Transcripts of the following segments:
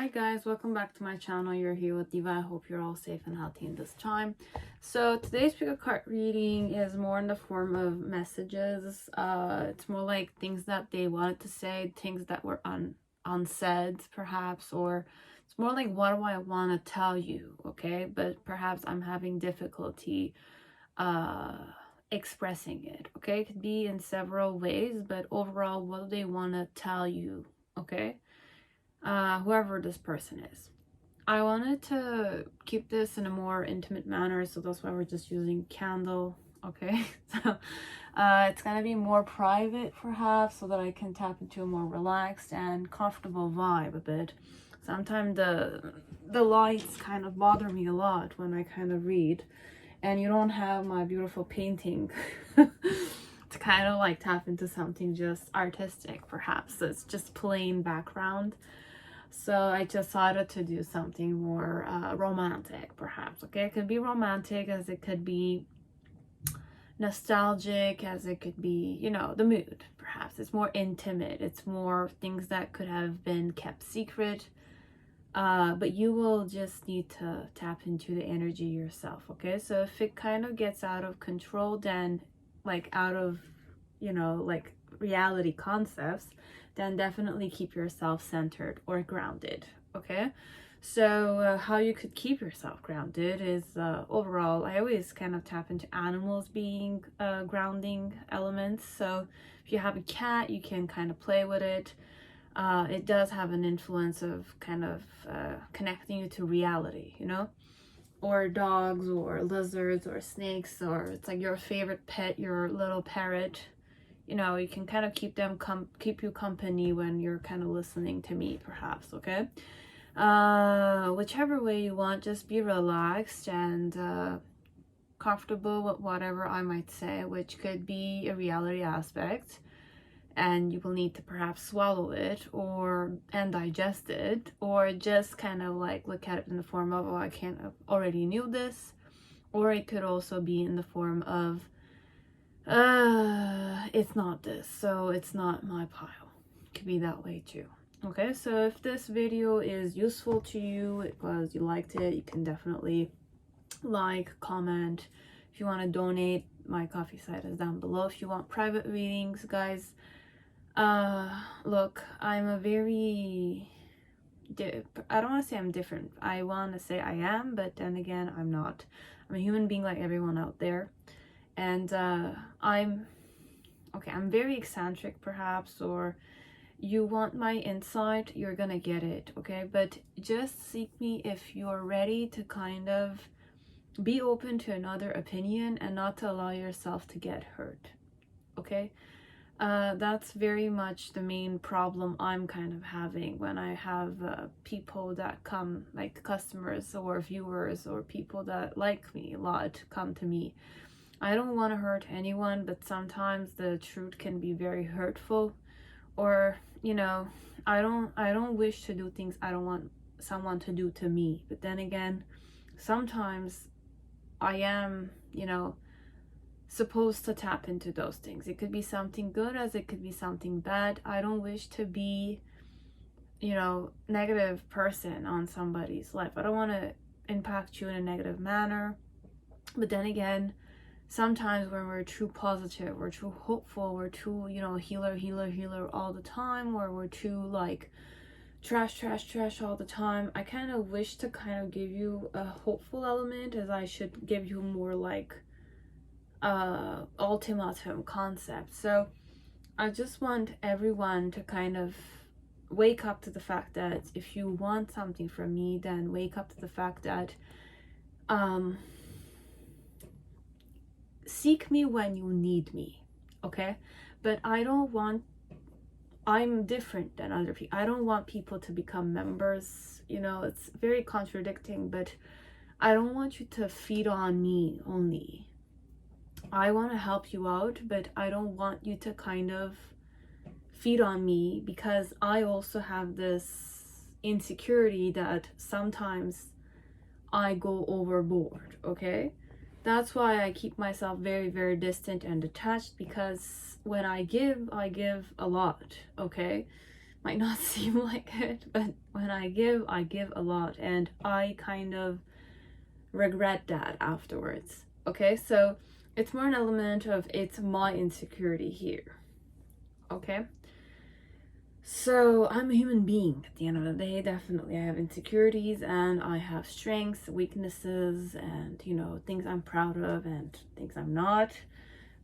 Hi guys, welcome back to my channel. You're here with Diva. I hope you're all safe and healthy in this time. So today's pick a card reading is more in the form of messages. It's more like things that they wanted to say, things that were unsaid perhaps, or it's more like what do I want to tell you, okay? But perhaps I'm having difficulty expressing it, okay? It could be in several ways, but overall, what do they want to tell you, okay? Whoever this person is. I wanted to keep this in a more intimate manner, so that's why we're just using candle, okay? So it's gonna be more private perhaps, so that I can tap into a more relaxed and comfortable vibe a bit. Sometimes the lights kind of bother me a lot when I kind of read, and you don't have my beautiful painting to kind of like tap into something just artistic perhaps. So it's just plain background. So I decided to do something more romantic perhaps, okay? It could be romantic, as it could be nostalgic, as it could be, you know, the mood perhaps. It's more intimate. It's more things that could have been kept secret. But you will just need to tap into the energy yourself, okay? So if it kind of gets out of control, then like out of, you know, like reality concepts, then definitely keep yourself centered or grounded, okay? So how you could keep yourself grounded is overall, I always kind of tap into animals being grounding elements. So if you have a cat, you can kind of play with it. It does have an influence of kind of connecting you to reality, you know? Or dogs or lizards or snakes, or it's like your favorite pet, your little parrot. You know, you can kind of keep them keep you company when you're kind of listening to me perhaps, okay? Whichever way you want, just be relaxed and comfortable with whatever I might say, which could be a reality aspect, and you will need to perhaps swallow it and digest it, or just kind of like look at it in the form of, oh, I already knew this. Or it could also be in the form of it's not this, so it's not my pile. It could be that way too, okay? So if this video is useful to you, because you liked it, you can definitely like, comment. If you want to donate, my coffee site is down below. If you want private readings, guys, look, I'm a very I don't want to say I'm different. I want to say I am, but then again, I'm not. I'm a human being like everyone out there. And I'm very eccentric perhaps, or you want my insight, you're gonna get it, okay? But just seek me if you're ready to kind of be open to another opinion and not to allow yourself to get hurt, okay? That's very much the main problem I'm kind of having when I have people that come, like customers or viewers or people that like me a lot, come to me. I don't want to hurt anyone, but sometimes the truth can be very hurtful, or, you know, I don't wish to do things I don't want someone to do to me. But then again, sometimes I am, you know, supposed to tap into those things. It could be something good, as it could be something bad. I don't wish to be, you know, negative person on somebody's life. I don't want to impact you in a negative manner. But then again, sometimes when we're too positive, we're too hopeful, we're too, you know, healer all the time, or we're too like trash all the time, I kind of wish to kind of give you a hopeful element, as I should give you more like ultimatum concept. So I just want everyone to kind of wake up to the fact that if you want something from me, then wake up to the fact that seek me when you need me, okay? But I'm different than other people. I don't want people to become members, you know. It's very contradicting, but I don't want you to feed on me only. I want to help you out, but I don't want you to kind of feed on me, because I also have this insecurity that sometimes I go overboard, okay? That's why I keep myself very distant and detached, because when I give a lot, okay? Might not seem like it, but when I give a lot, and I kind of regret that afterwards. Okay, so it's more an element of it's my insecurity here. Okay, so I'm a human being at the end of the day. Definitely I have insecurities, and I have strengths, weaknesses, and you know, things I'm proud of and things I'm not.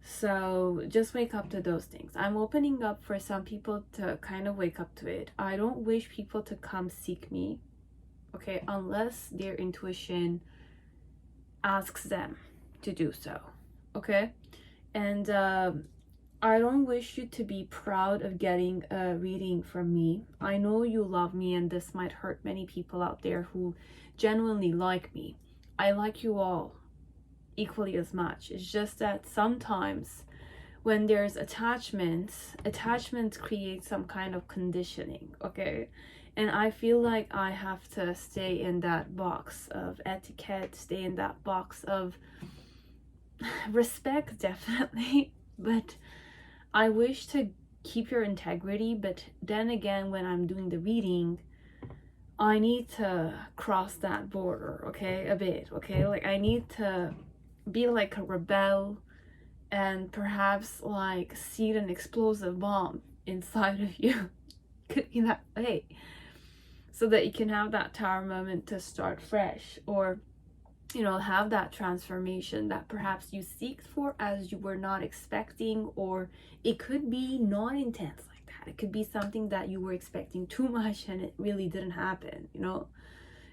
So just wake up to those things. I'm opening up for some people to kind of wake up to it. I don't wish people to come seek me, okay, unless their intuition asks them to do so, okay? And I don't wish you to be proud of getting a reading from me. I know you love me, and this might hurt many people out there who genuinely like me. I like you all equally as much. It's just that sometimes when there's attachments create some kind of conditioning, okay? And I feel like I have to stay in that box of etiquette, stay in that box of respect, definitely, but I wish to keep your integrity. But then again, when I'm doing the reading, I need to cross that border, okay, a bit, okay? Like I need to be like a rebel and perhaps like seed an explosive bomb inside of you. Could be that way, so that you can have that tower moment to start fresh, or you know, have that transformation that perhaps you seeked for as you were not expecting. Or it could be not intense like that. It could be something that you were expecting too much and it really didn't happen, you know.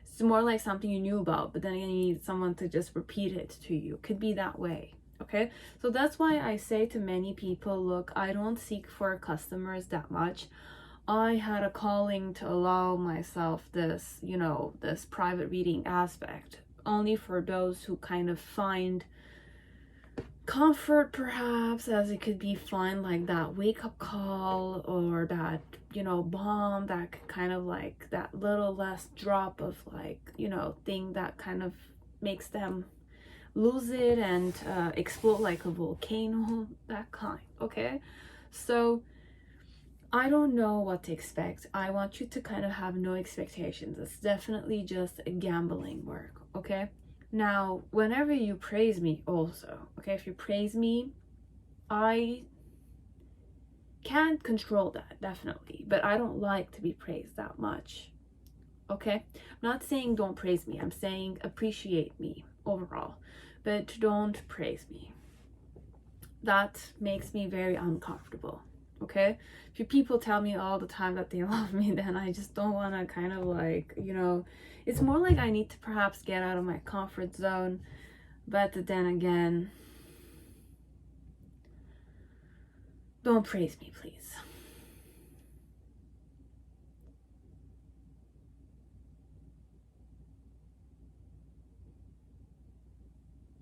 It's more like something you knew about, but then again, you need someone to just repeat it to you. Could be that way, okay? So that's why I say to many people, look, I don't seek for customers that much. I had a calling to allow myself this, you know, this private reading aspect only for those who kind of find comfort, perhaps, as it could be fun, like that wake-up call, or that, you know, bomb, that kind of like that little less drop of like, you know, thing that kind of makes them lose it and explode like a volcano, that kind, okay? So I don't know what to expect. I want you to kind of have no expectations. It's definitely just a gambling work, okay? Now, whenever you praise me also, okay, if you praise me, I can't control that, definitely, but I don't like to be praised that much, okay? I'm not saying don't praise me. I'm saying appreciate me overall, but don't praise me. That makes me very uncomfortable, okay? If people tell me all the time that they love me, then I just don't want to kind of like, you know, it's more like I need to perhaps get out of my comfort zone. But then again, don't praise me, please.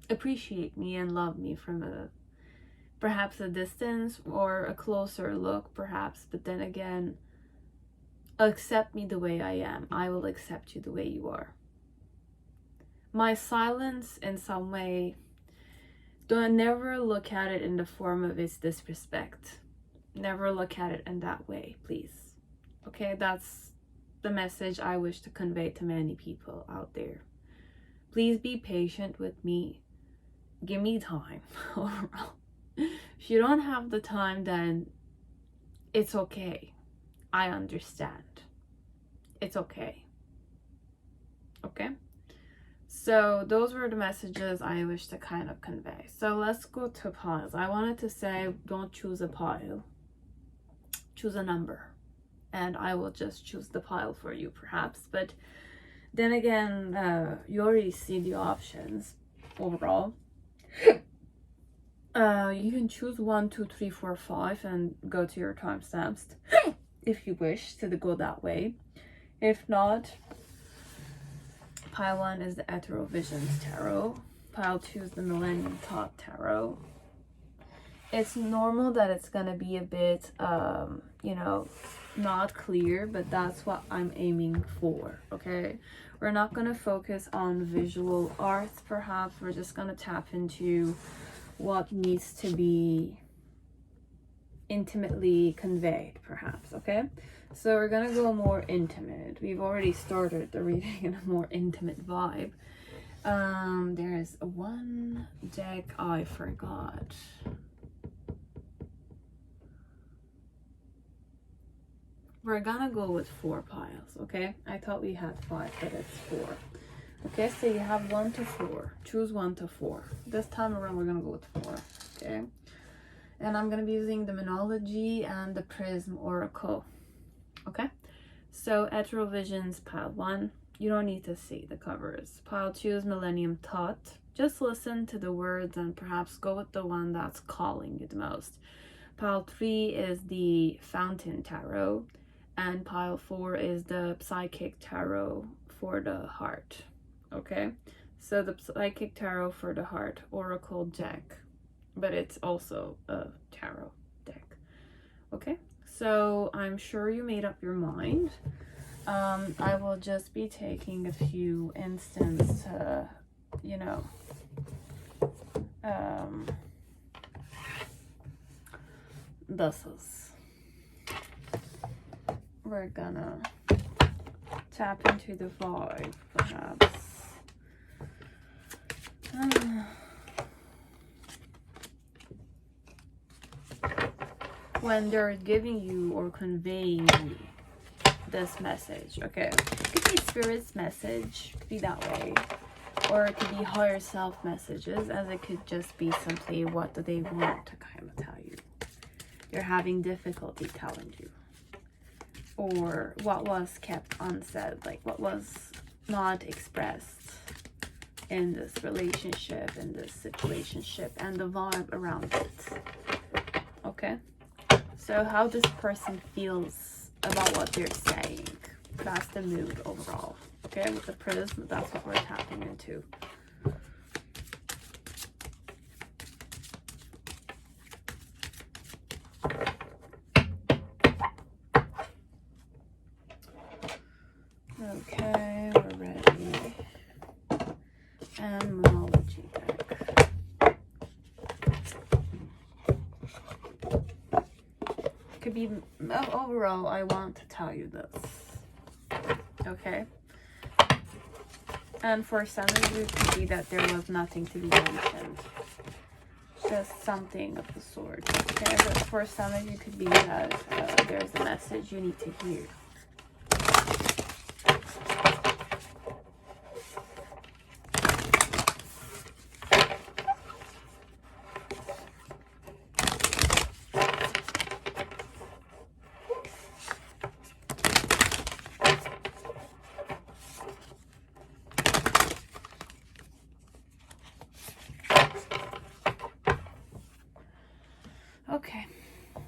Appreciate me and love me from perhaps a distance or a closer look, perhaps. But then again, accept me the way I am. I will accept you the way you are. My silence in some way, don't never look at it in the form of its disrespect. Never look at it in that way, please. Okay, that's the message I wish to convey to many people out there. Please be patient with me. Give me time overall. If you don't have the time, then it's okay. I understand. It's okay. Okay? So those were the messages I wish to kind of convey. So let's go to piles. I wanted to say, don't choose a pile. Choose a number. And I will just choose the pile for you, perhaps. But then again, you already see the options overall. You can choose 1, 2, 3, 4, 5 and go to your timestamps if you wish to go that way. If not, pile 1 is the Ethereal Visions Tarot. Pile 2 is the Millennium Thoth Tarot. It's normal that it's gonna be a bit, you know, not clear, but that's what I'm aiming for, okay? We're not gonna focus on visual arts, perhaps. We're just gonna tap into what needs to be intimately conveyed, perhaps, okay? So we're gonna go more intimate. We've already started the reading in a more intimate vibe. There's one deck I forgot. We're gonna go with 4 piles, okay? I thought we had 5, but it's 4. Okay, so you have 1 to 4. Choose 1 to 4. This time around, we're gonna go with 4, okay? And I'm gonna be using the Monology and the Prism Oracle, okay? So, Ethereal Visions, pile 1. You don't need to see the covers. Pile 2 is Millennium, Thoth. Just listen to the words and perhaps go with the one that's calling you the most. Pile 3 is the Fountain Tarot. And pile 4 is the Psychic Tarot for the heart. Okay, so the Psychic Tarot for the heart, Oracle deck, but it's also a tarot deck. Okay, so I'm sure you made up your mind. I will just be taking a few instances to, you know, we're gonna tap into the vibe, perhaps. When they're giving you or conveying you this message, okay? It could be Spirit's message, could be that way. Or it could be higher self messages, as it could just be simply what do they want to kind of tell you. They're having difficulty telling you. Or what was kept unsaid, like what was not expressed in this relationship, in this situationship, and the vibe around it. Okay, so how this person feels about what they're saying, that's the mood overall. Okay, with the Prism, that's what we're tapping into. Okay, we're ready. And Monology deck. Could be, overall, I want to tell you this. Okay? And for some of you, it could be that there was nothing to be mentioned. Just something of the sort. Okay? But for some of you, it could be that there's a message you need to hear. Okay,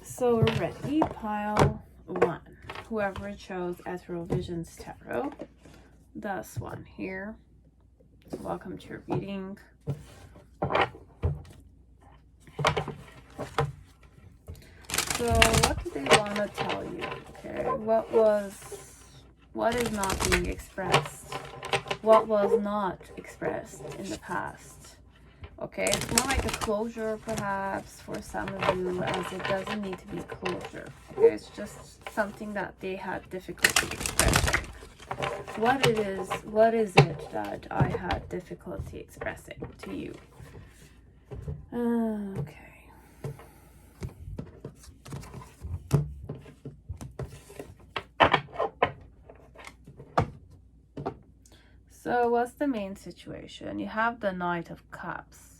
so we're ready. Pile 1. Whoever chose Ethereal Visions Tarot, this one here. Welcome to your reading. So what do they want to tell you? Okay, what is not being expressed? What was not expressed in the past? Okay, it's more like a closure perhaps for some of you, as it doesn't need to be closure. Okay, it's just something that they had difficulty expressing. What is it that I had difficulty expressing to you? Okay. So what's the main situation? You have the Knight of Cups.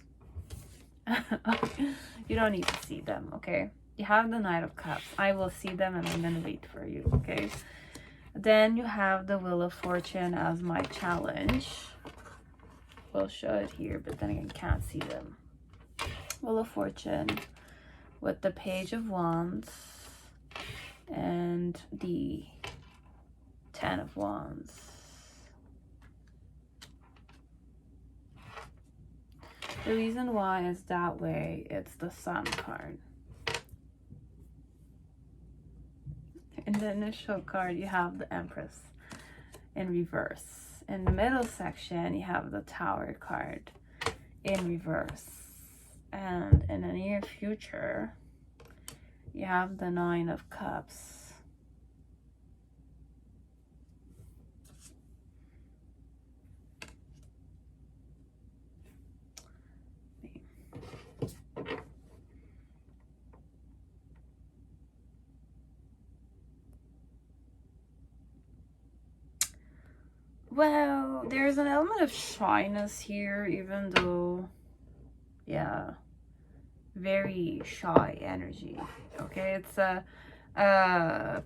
You don't need to see them, okay? You have the Knight of Cups. I will see them and I'm going to wait for you, okay? Then you have the Wheel of Fortune as my challenge. We'll show it here, but then again, can't see them. Wheel of Fortune with the Page of Wands and the Ten of Wands. The reason why is that way, it's the Sun card. In the initial card, you have the Empress in reverse. In the middle section, you have the Tower card in reverse. And in the near future, you have the Nine of Cups Well, there's an element of shyness here, even though, yeah, very shy energy. Okay, it's a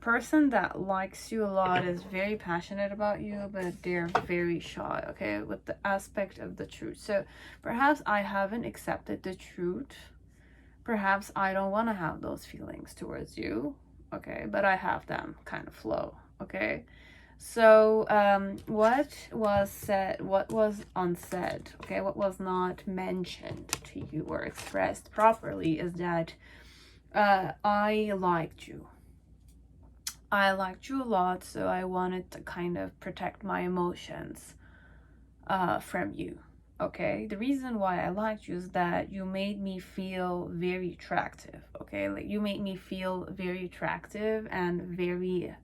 person that likes you a lot, is very passionate about you, but they're very shy, okay, with the aspect of the truth. So perhaps I haven't accepted the truth. Perhaps I don't want to have those feelings towards you, okay, but I have them kind of flow, okay. So what was said, what was unsaid, okay, what was not mentioned to you or expressed properly is that I liked you. I liked you a lot, so I wanted to kind of protect my emotions from you. Okay, the reason why I liked you is that you made me feel very attractive. Okay, like you made me feel very attractive and very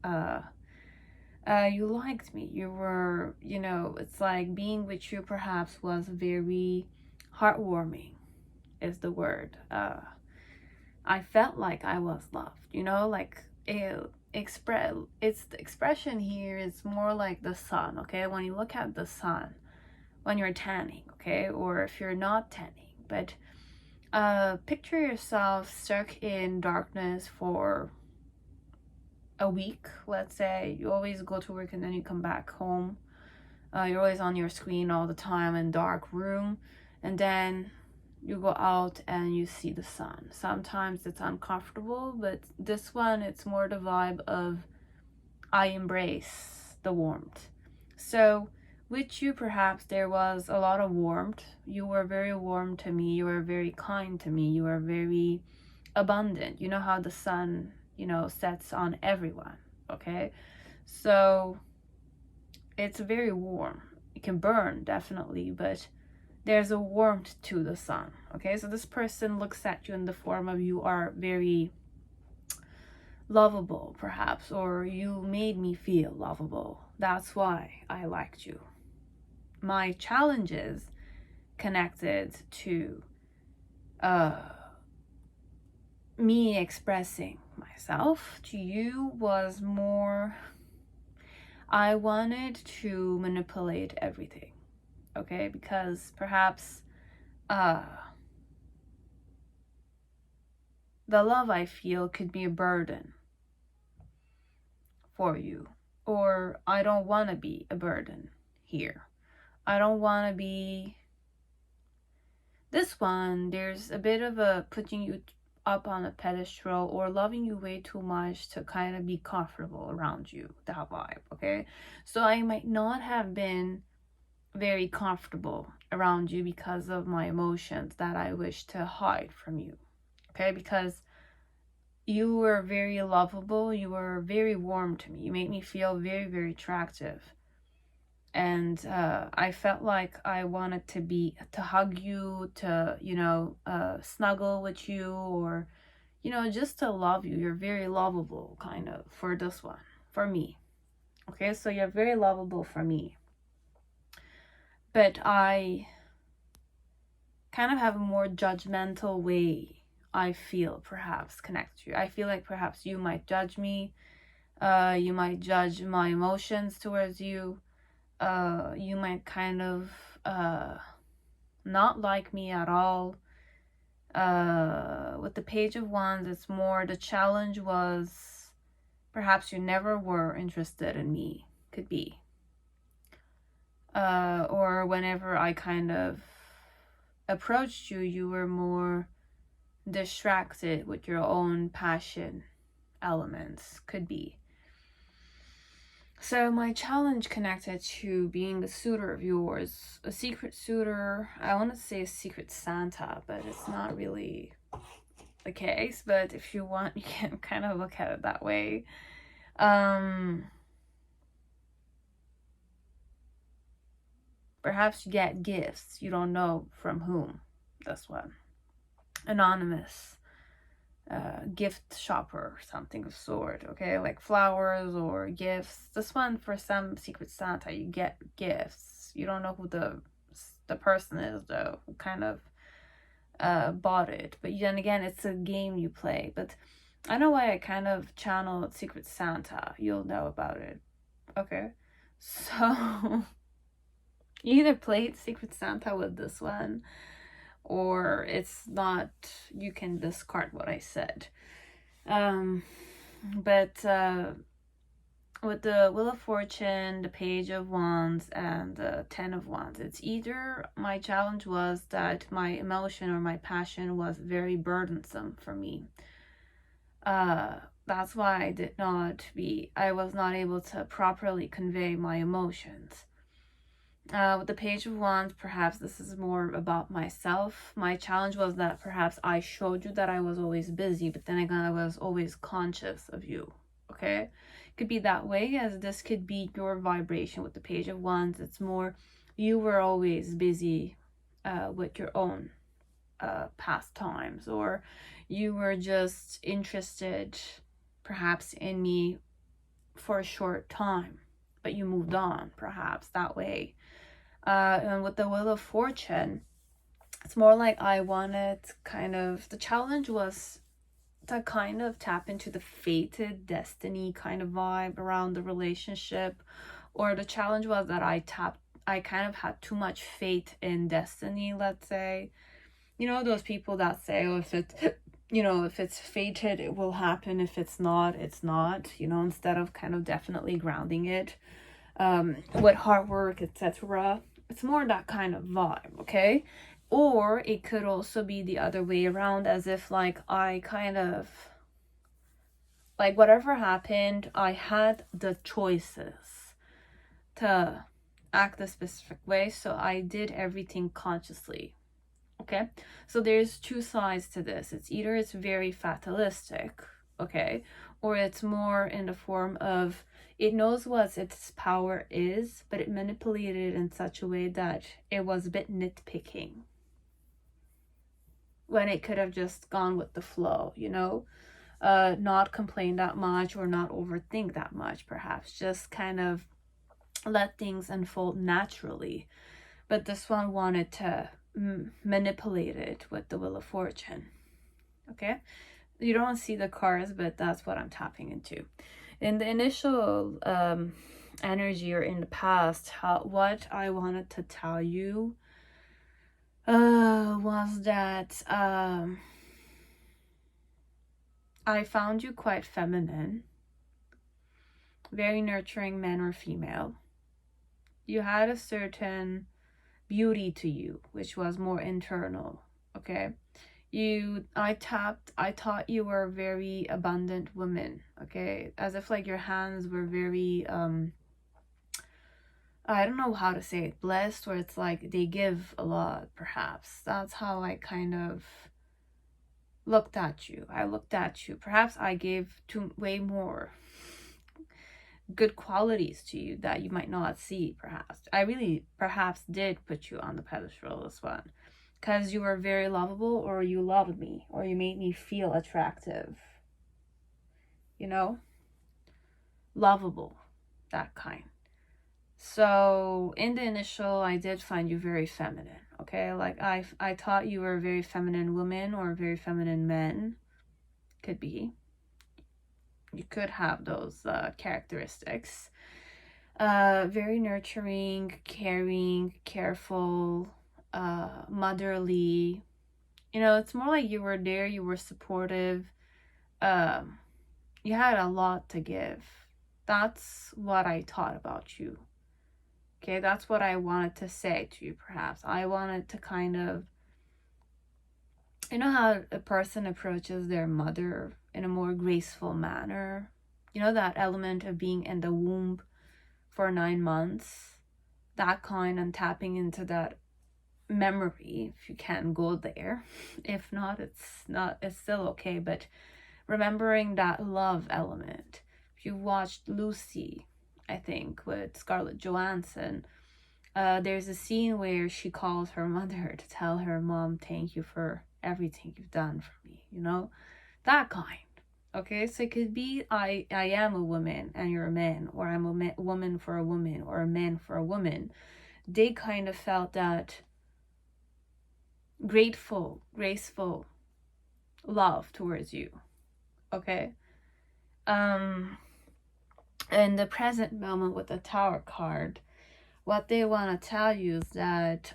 you liked me. You were, you know, it's like being with you perhaps was very heartwarming is the word. I felt like I was loved, you know, like the expression here is more like the sun. Okay, when you look at the sun when you're tanning, okay, or if you're not tanning, but picture yourself stuck in darkness for a week. Let's say you always go to work and then you come back home, you're always on your screen all the time in dark room, and then you go out and you see the sun. Sometimes it's uncomfortable, but this one, it's more the vibe of I embrace the warmth. So with you, perhaps there was a lot of warmth. You were very warm to me. You were very kind to me. You were very abundant. You know how the sun, you know, sets on everyone, okay? So it's very warm. It can burn, definitely, but there's a warmth to the sun, okay? So this person looks at you in the form of you are very lovable, perhaps, or you made me feel lovable. That's why I liked you. My challenges connected to me expressing myself to you was more, I wanted to manipulate everything, okay? Because perhaps the love I feel could be a burden for you, or I don't want to be a burden here. I don't want to be this one. There's a bit of a putting you up on a pedestal or loving you way too much to kind of be comfortable around you, that vibe, okay? So I might not have been very comfortable around you because of my emotions that I wish to hide from you, okay? Because you were very lovable, you were very warm to me, you made me feel very, very attractive. And I felt like I wanted to hug you, to, you know, snuggle with you, or, you know, just to love you. You're very lovable, kind of, for this one, for me. Okay, so you're very lovable for me. But I kind of have a more judgmental way, I feel, perhaps, connect to you. I feel like perhaps you might judge me. You might judge my emotions towards you. You might kind of not like me at all. With the Page of Wands, it's more the challenge was perhaps you never were interested in me, could be. Or whenever I kind of approached you, you were more distracted with your own passion elements, could be. So my challenge connected to being a suitor of yours, a secret suitor, I want to say a secret Santa, but it's not really the case. But if you want, you can kind of look at it that way. Perhaps you get gifts, you don't know from whom. This one. Anonymous. Gift shopper, something of sort, okay, like flowers or gifts. This one, for some secret Santa, you get gifts. You don't know who the person is, though, who kind of bought it. But then again, it's a game you play. But I know why I kind of channeled Secret Santa. You'll know about it, okay? So you either played Secret Santa with this one, or it's not, you can discard what I said. But with the Wheel of Fortune, the Page of Wands, and the Ten of Wands, it's either my challenge was that my emotion or my passion was very burdensome for me. That's why I was not able to properly convey my emotions. With the Page of Wands, perhaps this is more about myself. My challenge was that perhaps I showed you that I was always busy, but then again, I was always conscious of you. Okay? It could be that way, as this could be your vibration with the Page of Wands. It's more, you were always busy with your own pastimes, or you were just interested perhaps in me for a short time, but you moved on, perhaps that way. And with the Wheel of Fortune, it's more like I wanted the challenge was to kind of tap into the fated destiny kind of vibe around the relationship, or the challenge was that I kind of had too much faith in destiny, let's say. You know, those people that say, oh, if it's fated, it will happen. If it's not, it's not, instead of kind of definitely grounding it with hard work, etc. It's more that kind of vibe, okay? Or it could also be the other way around, as if like I kind of, like whatever happened, I had the choices to act a specific way, so I did everything consciously. Okay, so there's two sides to this. It's either it's very fatalistic, okay, or it's more in the form of it knows what its power is, but it manipulated it in such a way that it was a bit nitpicking when it could have just gone with the flow, not complain that much or not overthink that much, perhaps just kind of let things unfold naturally. But this one wanted to manipulate it with the Wheel of Fortune. Okay, you don't see the cards, but that's what I'm tapping into. In the initial energy, or in the past, what I wanted to tell you was that I found you quite feminine, very nurturing, man or female. You had a certain beauty to you, which was more internal, okay? I thought you were a very abundant woman, okay? As if like your hands were very, I don't know how to say it, blessed, or it's like they give a lot, perhaps. That's how I kind of looked at you. Perhaps I gave way more good qualities to you that you might not see, perhaps. I really perhaps did put you on the pedestal, this one, because you were very lovable, or you loved me, or you made me feel attractive, lovable, that kind. So in the initial, I did find you very feminine, okay? Like I thought you were a very feminine woman, or a very feminine man. Could be. You could have those characteristics. Very nurturing, caring, careful, motherly. It's more like you were there, you were supportive. You had a lot to give. That's what I thought about you. Okay, that's what I wanted to say to you, perhaps. I wanted to kind of, how a person approaches their mother in a more graceful manner? That element of being in the womb for 9 months, that kind, and tapping into that memory, if you can go there. If not, it's still okay, but remembering that love element. If you watched Lucy, I think, with Scarlett Johansson, there's a scene where she calls her mother to tell her, Mom, thank you for everything you've done for me, that kind. Okay, so it could be I am a woman and you're a man, or I'm a woman for a woman, or a man for a woman. They kind of felt that grateful, graceful love towards you. Okay, in the present moment with the Tower card, what they want to tell you is that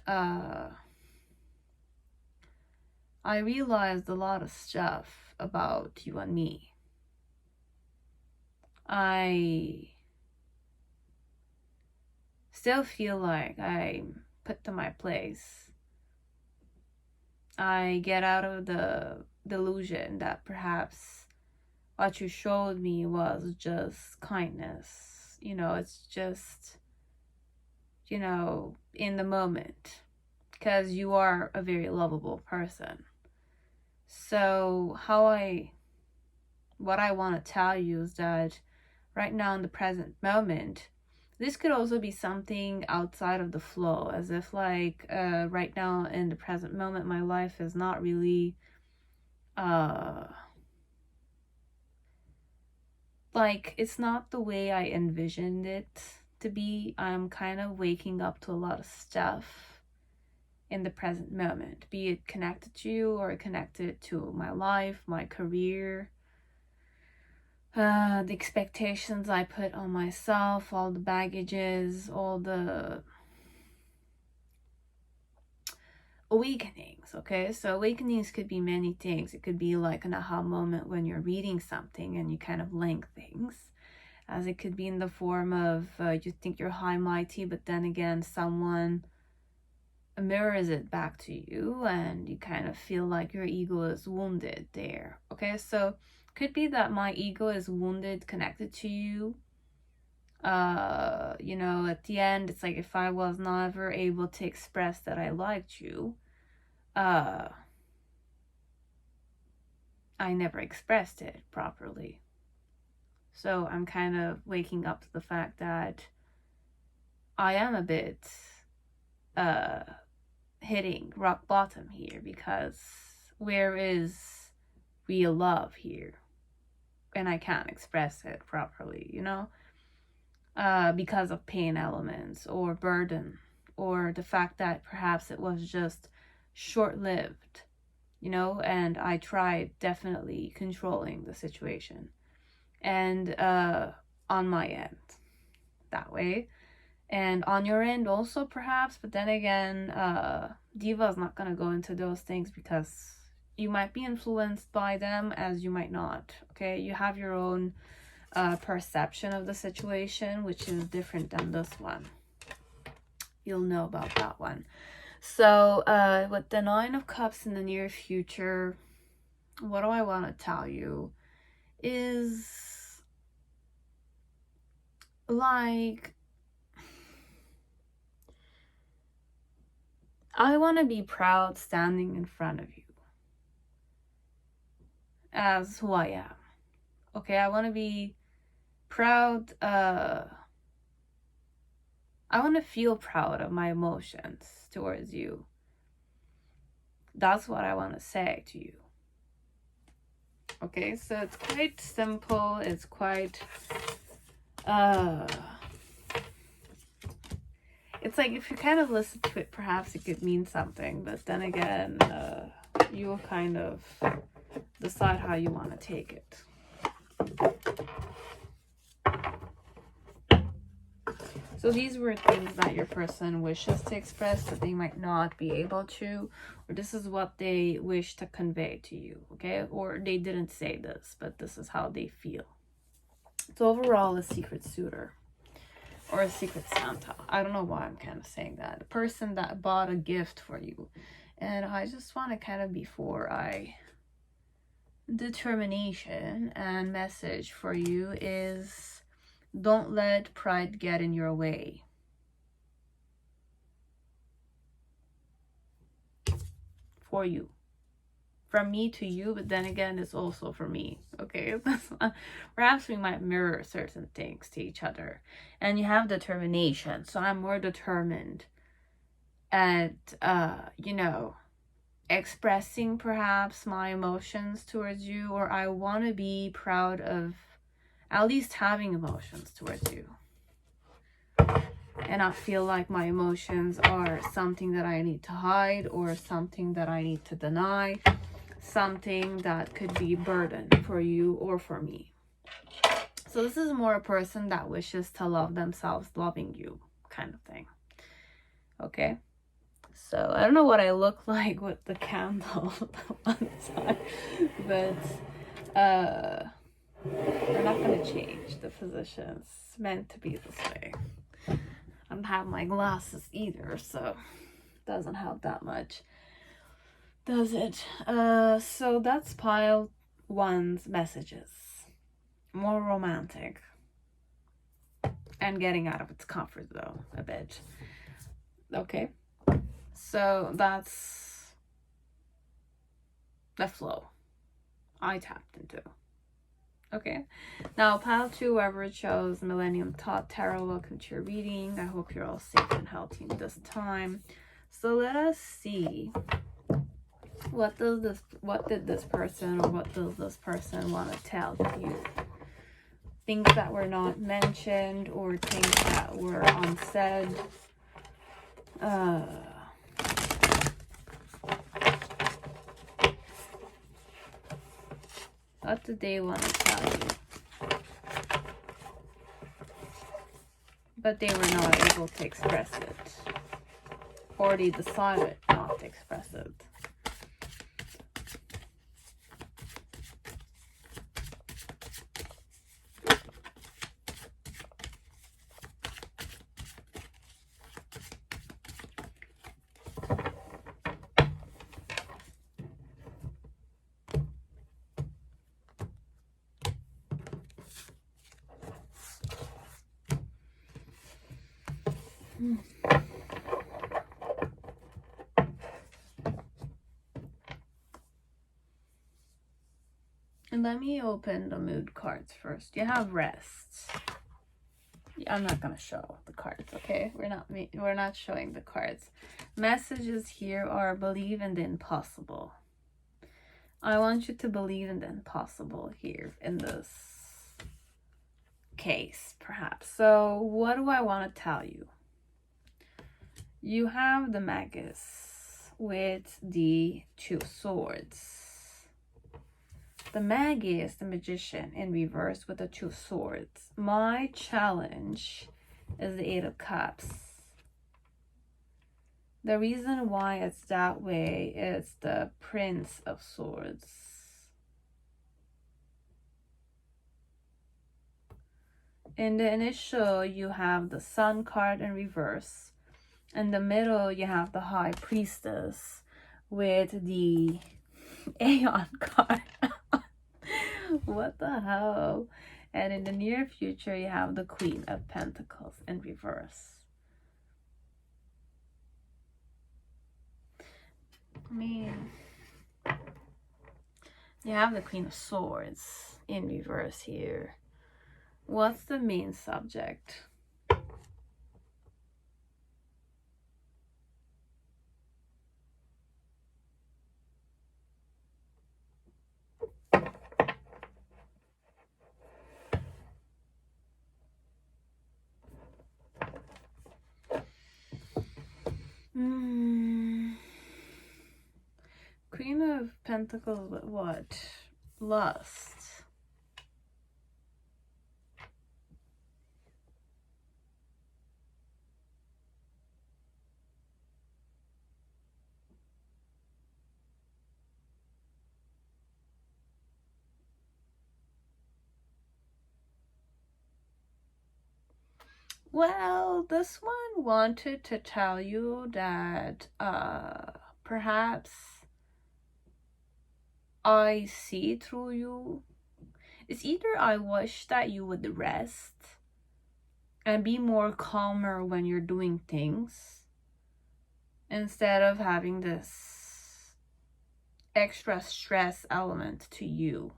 I realized a lot of stuff about you and me. I still feel like I'm put to my place. I get out of the delusion that perhaps what you showed me was just kindness. You know, it's just, you know, in the moment. Because you are a very lovable person. So what I want to tell you is that right now in the present moment, this could also be something outside of the flow, as if like right now in the present moment, my life is not really like, it's not the way I envisioned it to be. I'm kind of waking up to a lot of stuff in the present moment, be it connected to you or connected to my life, my career, the expectations I put on myself, all the baggages, all the awakenings. Okay, so awakenings could be many things. It could be like an aha moment when you're reading something and you kind of link things, as it could be in the form of you think you're high mighty, but then again someone mirrors it back to you and you kind of feel like your ego is wounded there. Okay, so could be that my ego is wounded connected to you. You know, at the end, it's like if I was never able to express that I liked you, I never expressed it properly. So I'm kind of waking up to the fact that I am a bit hitting rock bottom here, because where is real love here? And I can't express it properly, you know, because of pain elements or burden, or the fact that perhaps it was just short-lived, you know, and I tried definitely controlling the situation and on my end that way, and on your end also perhaps. But then again, Diva is not going to go into those things because you might be influenced by them as you might not. Okay, you have your own perception of the situation, which is different than this one. You'll know about that one. So with the Nine of Cups in the near future, what do I want to tell you is, like, I want to be proud standing in front of you as who I am. Okay, I want to be proud. I want to feel proud of my emotions towards you. That's what I want to say to you. Okay, so it's quite simple. It's quite it's like if you kind of listen to it, perhaps it could mean something, but then again, you'll kind of decide how you want to take it. So these were things that your person wishes to express that they might not be able to, or this is what they wish to convey to you, okay? Or they didn't say this, but this is how they feel. So overall, a secret suitor or a secret Santa. I don't know why I'm kind of saying that. A person that bought a gift for you. And I just want to kind of, before I... determination and message for you is, don't let pride get in your way. For you. From me to you, but then again, it's also for me. Okay? Perhaps we might mirror certain things to each other. And you have determination. So I'm more determined at, you know, expressing perhaps my emotions towards you, or I want to be proud of at least having emotions towards you, and not feel like my emotions are something that I need to hide or something that I need to deny, something that could be a burden for you or for me. So this is more a person that wishes to love themselves, loving you kind of thing. Okay. So I don't know what I look like with the candle on the side, but we're not gonna change the position. It's meant to be this way. I don't have my glasses either, so it doesn't help that much, does it? So that's pile one's messages. More romantic. And getting out of its comfort zone a bit. Okay. So that's the flow I tapped into. Okay. Now, pile 2, whoever chose Millennium Thoth Tarot, welcome to your reading. I hope you're all safe and healthy in this time. So let us see. What did this person want to tell you? Things that were not mentioned or things that were unsaid. What did they want to tell you? But they were not able to express it. Or they decided not to express it. And let me open the mood cards first. You have rest. I'm not gonna show the cards, okay? We're not showing the cards. Messages here are believe in the impossible. I want you to believe in the impossible here in this case, perhaps. So what do I want to tell you? You have the Magus with the 2 swords. The Magus, the Magician, in reverse with the 2 swords. My challenge is the 8 of Cups. The reason why it's that way is the Prince of Swords. In the initial, you have the Sun card in reverse. In the middle, you have the High Priestess with the Aeon card. What the hell? And in the near future, you have the Queen of Pentacles in reverse. I mean, you have the Queen of Swords in reverse here. What's the main subject? Queen of Pentacles with what? Lust. Well, this one wanted to tell you that perhaps I see through you. It's either I wish that you would rest and be more calmer when you're doing things instead of having this extra stress element to you.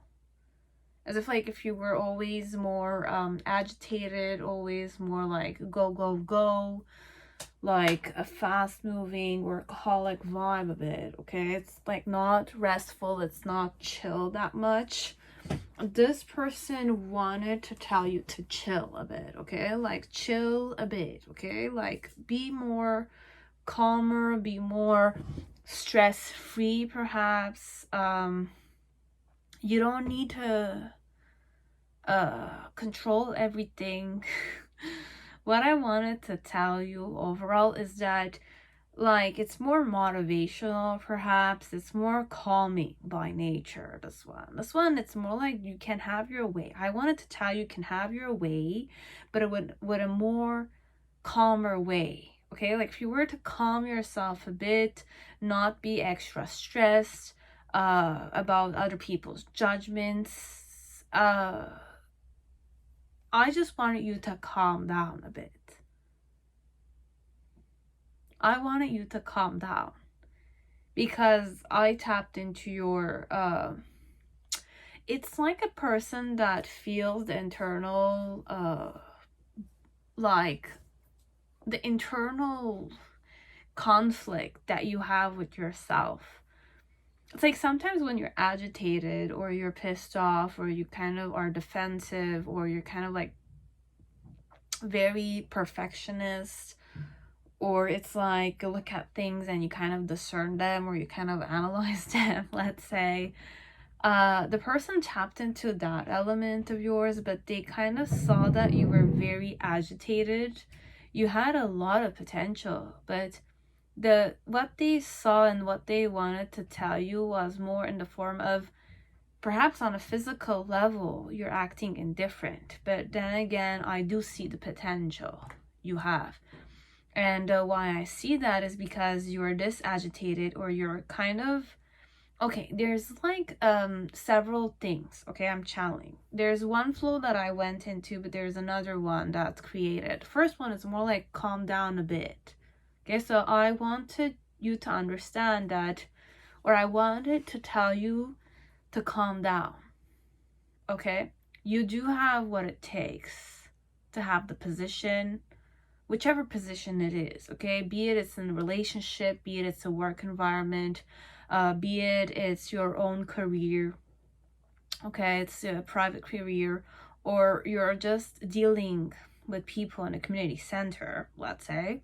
As if like if you were always more agitated, always more like go, go, go, like a fast moving workaholic vibe of it, okay? It's like not restful, it's not chill that much. This person wanted to tell you to chill a bit, okay? Like chill a bit, okay? Like be more calmer, be more stress-free perhaps. You don't need to control everything. What I wanted to tell you overall is that, like, it's more motivational, perhaps. It's more calming by nature, this one it's more like you can have your way. I wanted to tell you can have your way, but it would with a more calmer way. Okay, like if you were to calm yourself a bit, not be extra stressed about other people's judgments, I just wanted you to calm down a bit. I wanted you to calm down because I tapped into your it's like a person that feels the internal like the internal conflict that you have with yourself. It's like sometimes when you're agitated or you're pissed off or you kind of are defensive or you're kind of like very perfectionist, or it's like you look at things and you kind of discern them or you kind of analyze them, let's say. The person tapped into that element of yours, but they kind of saw that you were very agitated. You had a lot of potential, but what they saw and what they wanted to tell you was more in the form of, perhaps on a physical level, you're acting indifferent. But then again, I do see the potential you have. And why I see that is because you're this agitated, or you're kind of, okay, there's like several things, okay, I'm channeling. There's one flow that I went into, but there's another one that's created. First one is more like calm down a bit. Okay, so I wanted you to understand that, or I wanted to tell you to calm down. Okay, you do have what it takes to have the position, whichever position it is, okay? Be it it's in a relationship, be it it's a work environment, be it it's your own career, okay? It's a private career, or you're just dealing with people in a community center, let's say.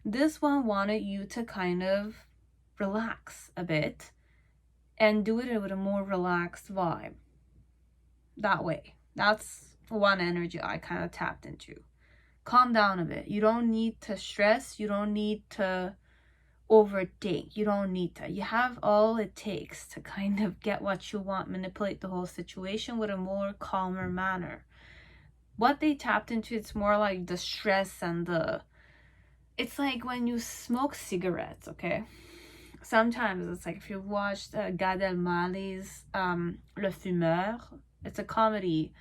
This one wanted you to kind of relax a bit and do it with a more relaxed vibe. That way. That's one energy I kind of tapped into. Calm down a bit. You don't need to stress. You don't need to overthink. You don't need to. You have all it takes to kind of get what you want, manipulate the whole situation with a more calmer manner. What they tapped into, it's more like the stress and the... It's like when you smoke cigarettes, okay? Sometimes it's like if you've watched Gad Elmaleh's Le Fumeur, it's a comedy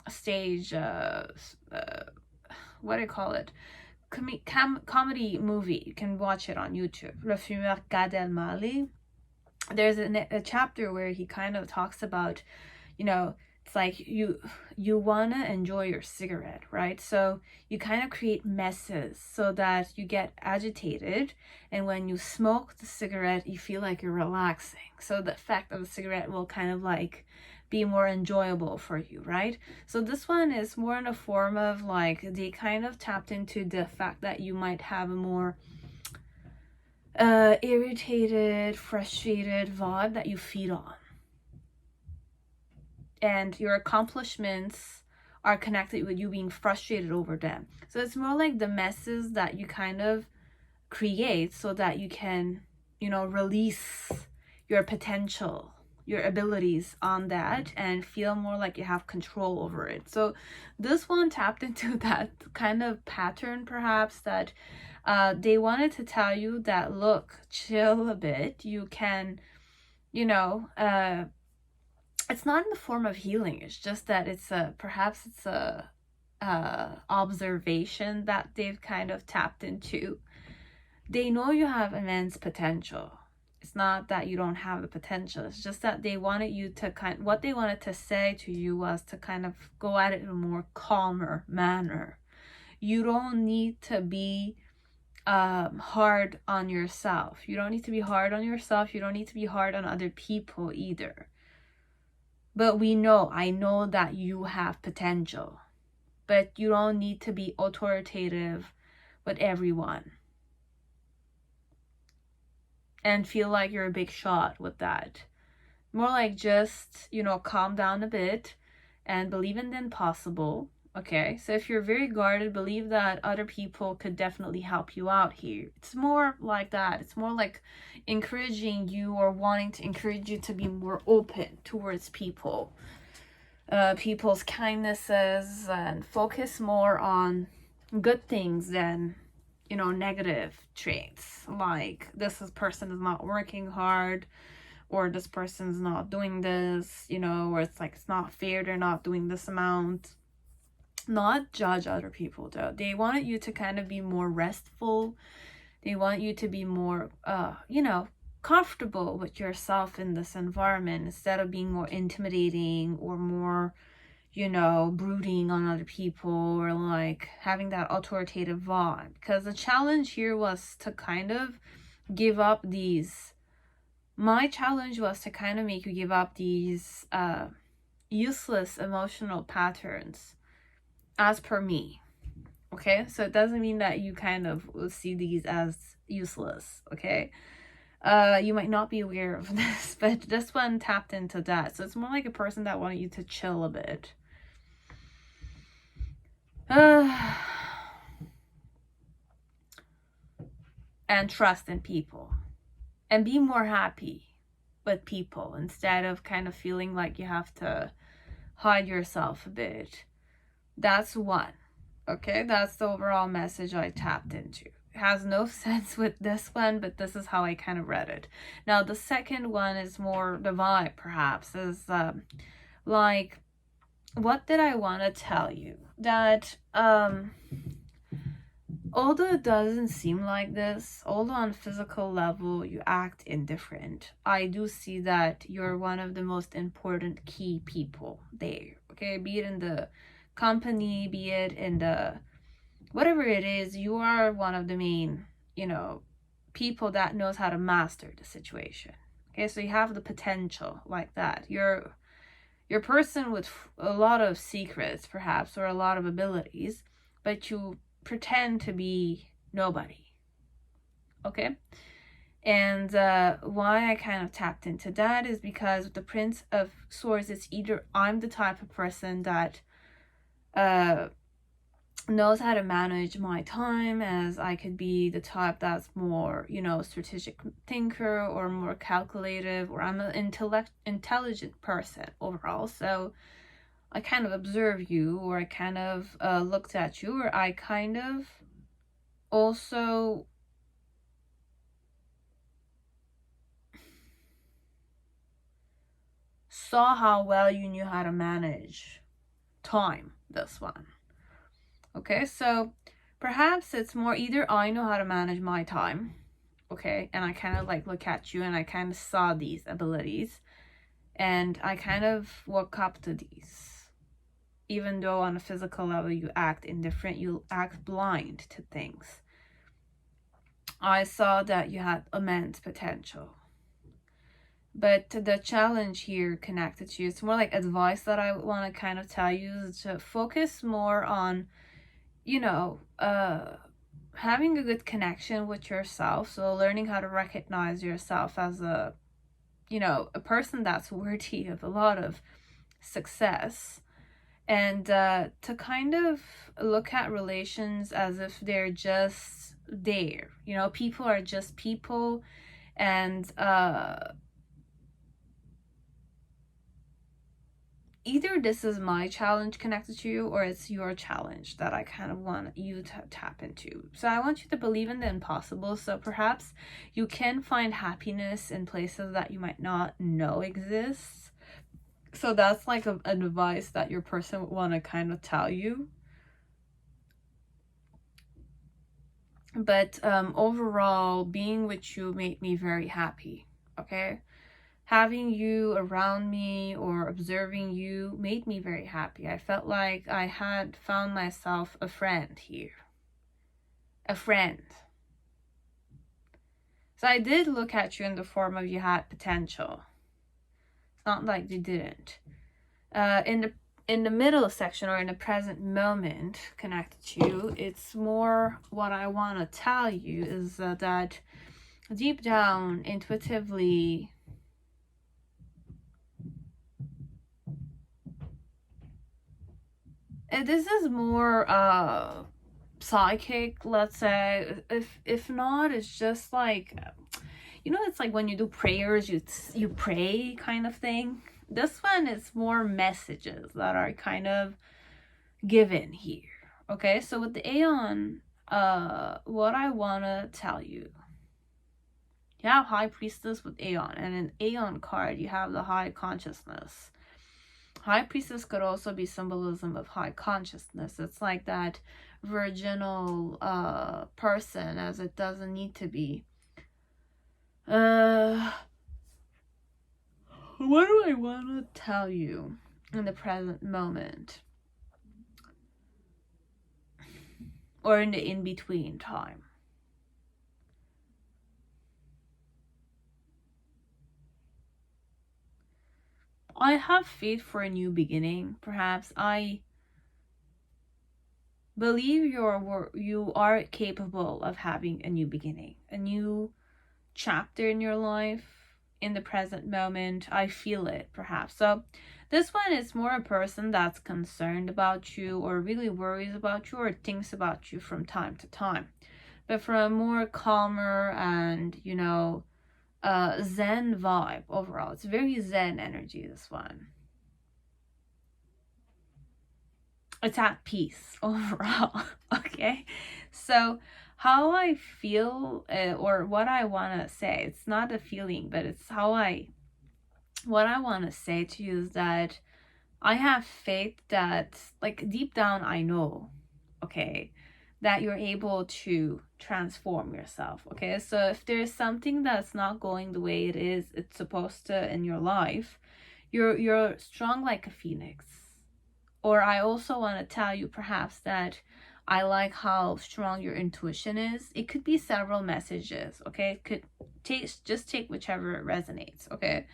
stage, what do you call it? Comedy movie. You can watch it on YouTube. Le Fumeur, Gad Elmaleh. There's a chapter where he kind of talks about, you know, it's like you want to enjoy your cigarette, right? So you kind of create messes so that you get agitated, and when you smoke the cigarette you feel like you're relaxing, so the effect of the cigarette will kind of like be more enjoyable for you, right? So this one is more in a form of like they kind of tapped into the fact that you might have a more irritated, frustrated vibe that you feed on, and your accomplishments are connected with you being frustrated over them. So it's more like the messes that you kind of create so that you can, you know, release your potential, your abilities on that, and feel more like you have control over it. So this one tapped into that kind of pattern, perhaps, that they wanted to tell you that, look, chill a bit. You can, you know, it's not in the form of healing. It's just that it's a, perhaps it's a observation that they've kind of tapped into. They know you have immense potential. It's not that you don't have the potential. It's just that they wanted you to what they wanted to say to you was to kind of go at it in a more calmer manner. You don't need to be hard on yourself. You don't need to be hard on yourself. You don't need to be hard on other people either. But I know that you have potential, but you don't need to be authoritative with everyone and feel like you're a big shot with that. More like just, you know, calm down a bit and believe in the impossible. Okay, so if you're very guarded, believe that other people could definitely help you out here. It's more like that. It's more like encouraging you or wanting to encourage you to be more open towards people, people's kindnesses, and focus more on good things than, you know, negative traits. Like this person is not working hard, or this person's not doing this, you know, or it's like it's not fair they're not doing this amount. Not judge other people though. They want you to kind of be more restful. They want you to be more you know, comfortable with yourself in this environment instead of being more intimidating or more, you know, brooding on other people or like having that authoritative vibe. Because the challenge here was to kind of give up these, my challenge was to kind of make you give up these useless emotional patterns, as per me. Okay, so it doesn't mean that you kind of will see these as useless. Okay, you might not be aware of this, but this one tapped into that. So it's more like a person that wanted you to chill a bit. And trust in people and be more happy with people instead of kind of feeling like you have to hide yourself a bit. That's one. Okay, that's the overall message I tapped into. It has no sense with this one, but this is how I kind of read it. Now the second one is more the vibe, perhaps, is like, what did I want to tell you? That although it doesn't seem like this, although on physical level you act indifferent, I do see that you're one of the most important key people there. Okay, be it in the company, be it in the whatever it is, you are one of the main, you know, people that knows how to master the situation. Okay, so you have the potential like that. You're a person with a lot of secrets, perhaps, or a lot of abilities, but you pretend to be nobody. Okay, and why I kind of tapped into that is because with the Prince of Swords, it's either I'm the type of person that knows how to manage my time, as I could be the type that's more, you know, strategic thinker or more calculative, or I'm an intelligent person overall. So I kind of observe you, or I kind of looked at you, or I kind of also saw how well you knew how to manage time, this one. Okay, so perhaps it's more either I know how to manage my time, okay, and I kind of like look at you and I kind of saw these abilities and I kind of woke up to these. Even though on a physical level you act indifferent, you act blind to things. I saw that you had immense potential. But the challenge here connected to you, it's more like advice that I want to kind of tell you, is to focus more on, you know, having a good connection with yourself. So learning how to recognize yourself as a, you know, a person that's worthy of a lot of success. And to kind of look at relations as if they're just there. You know, people are just people, and either this is my challenge connected to you or it's your challenge that I kind of want you to tap into. So I want you to believe in the impossible. So perhaps you can find happiness in places that you might not know exist. So that's like an advice that your person would want to kind of tell you. But overall, being with you made me very happy. Okay, having you around me or observing you made me very happy. I felt like I had found myself a friend here. A friend. So I did look at you in the form of you had potential. It's not like you didn't. In the middle section, or in the present moment connected to you, it's more what I want to tell you is that deep down, intuitively, This is more psychic, let's say. If not, it's just like, you know, it's like when you do prayers, you pray kind of thing. This one is more messages that are kind of given here. Okay, so with the Aeon, what I wanna tell you. You have High Priestess with Aeon, and in Aeon card, you have the High Consciousness. High Priestess could also be symbolism of high consciousness. It's like that virginal person, as it doesn't need to be. What do I want to tell you in the present moment? Or in the in-between time? I have faith for a new beginning. Perhaps I believe you are capable of having a new beginning, a new chapter in your life in the present moment. I feel it, perhaps. So this one is more a person that's concerned about you, or really worries about you, or thinks about you from time to time, but from a more calmer and, you know, zen vibe overall. It's very zen energy, this one. It's at peace overall. Okay, so how I feel, or what I want to say, it's not a feeling, but it's what I want to say to you is that I have faith that, like, deep down I know, okay, that you're able to transform yourself. Okay, so if there's something that's not going the way it's supposed to in your life, you're strong like a phoenix. Or I also want to tell you perhaps that I like how strong your intuition is. It could be several messages, okay? It could take whichever resonates, okay?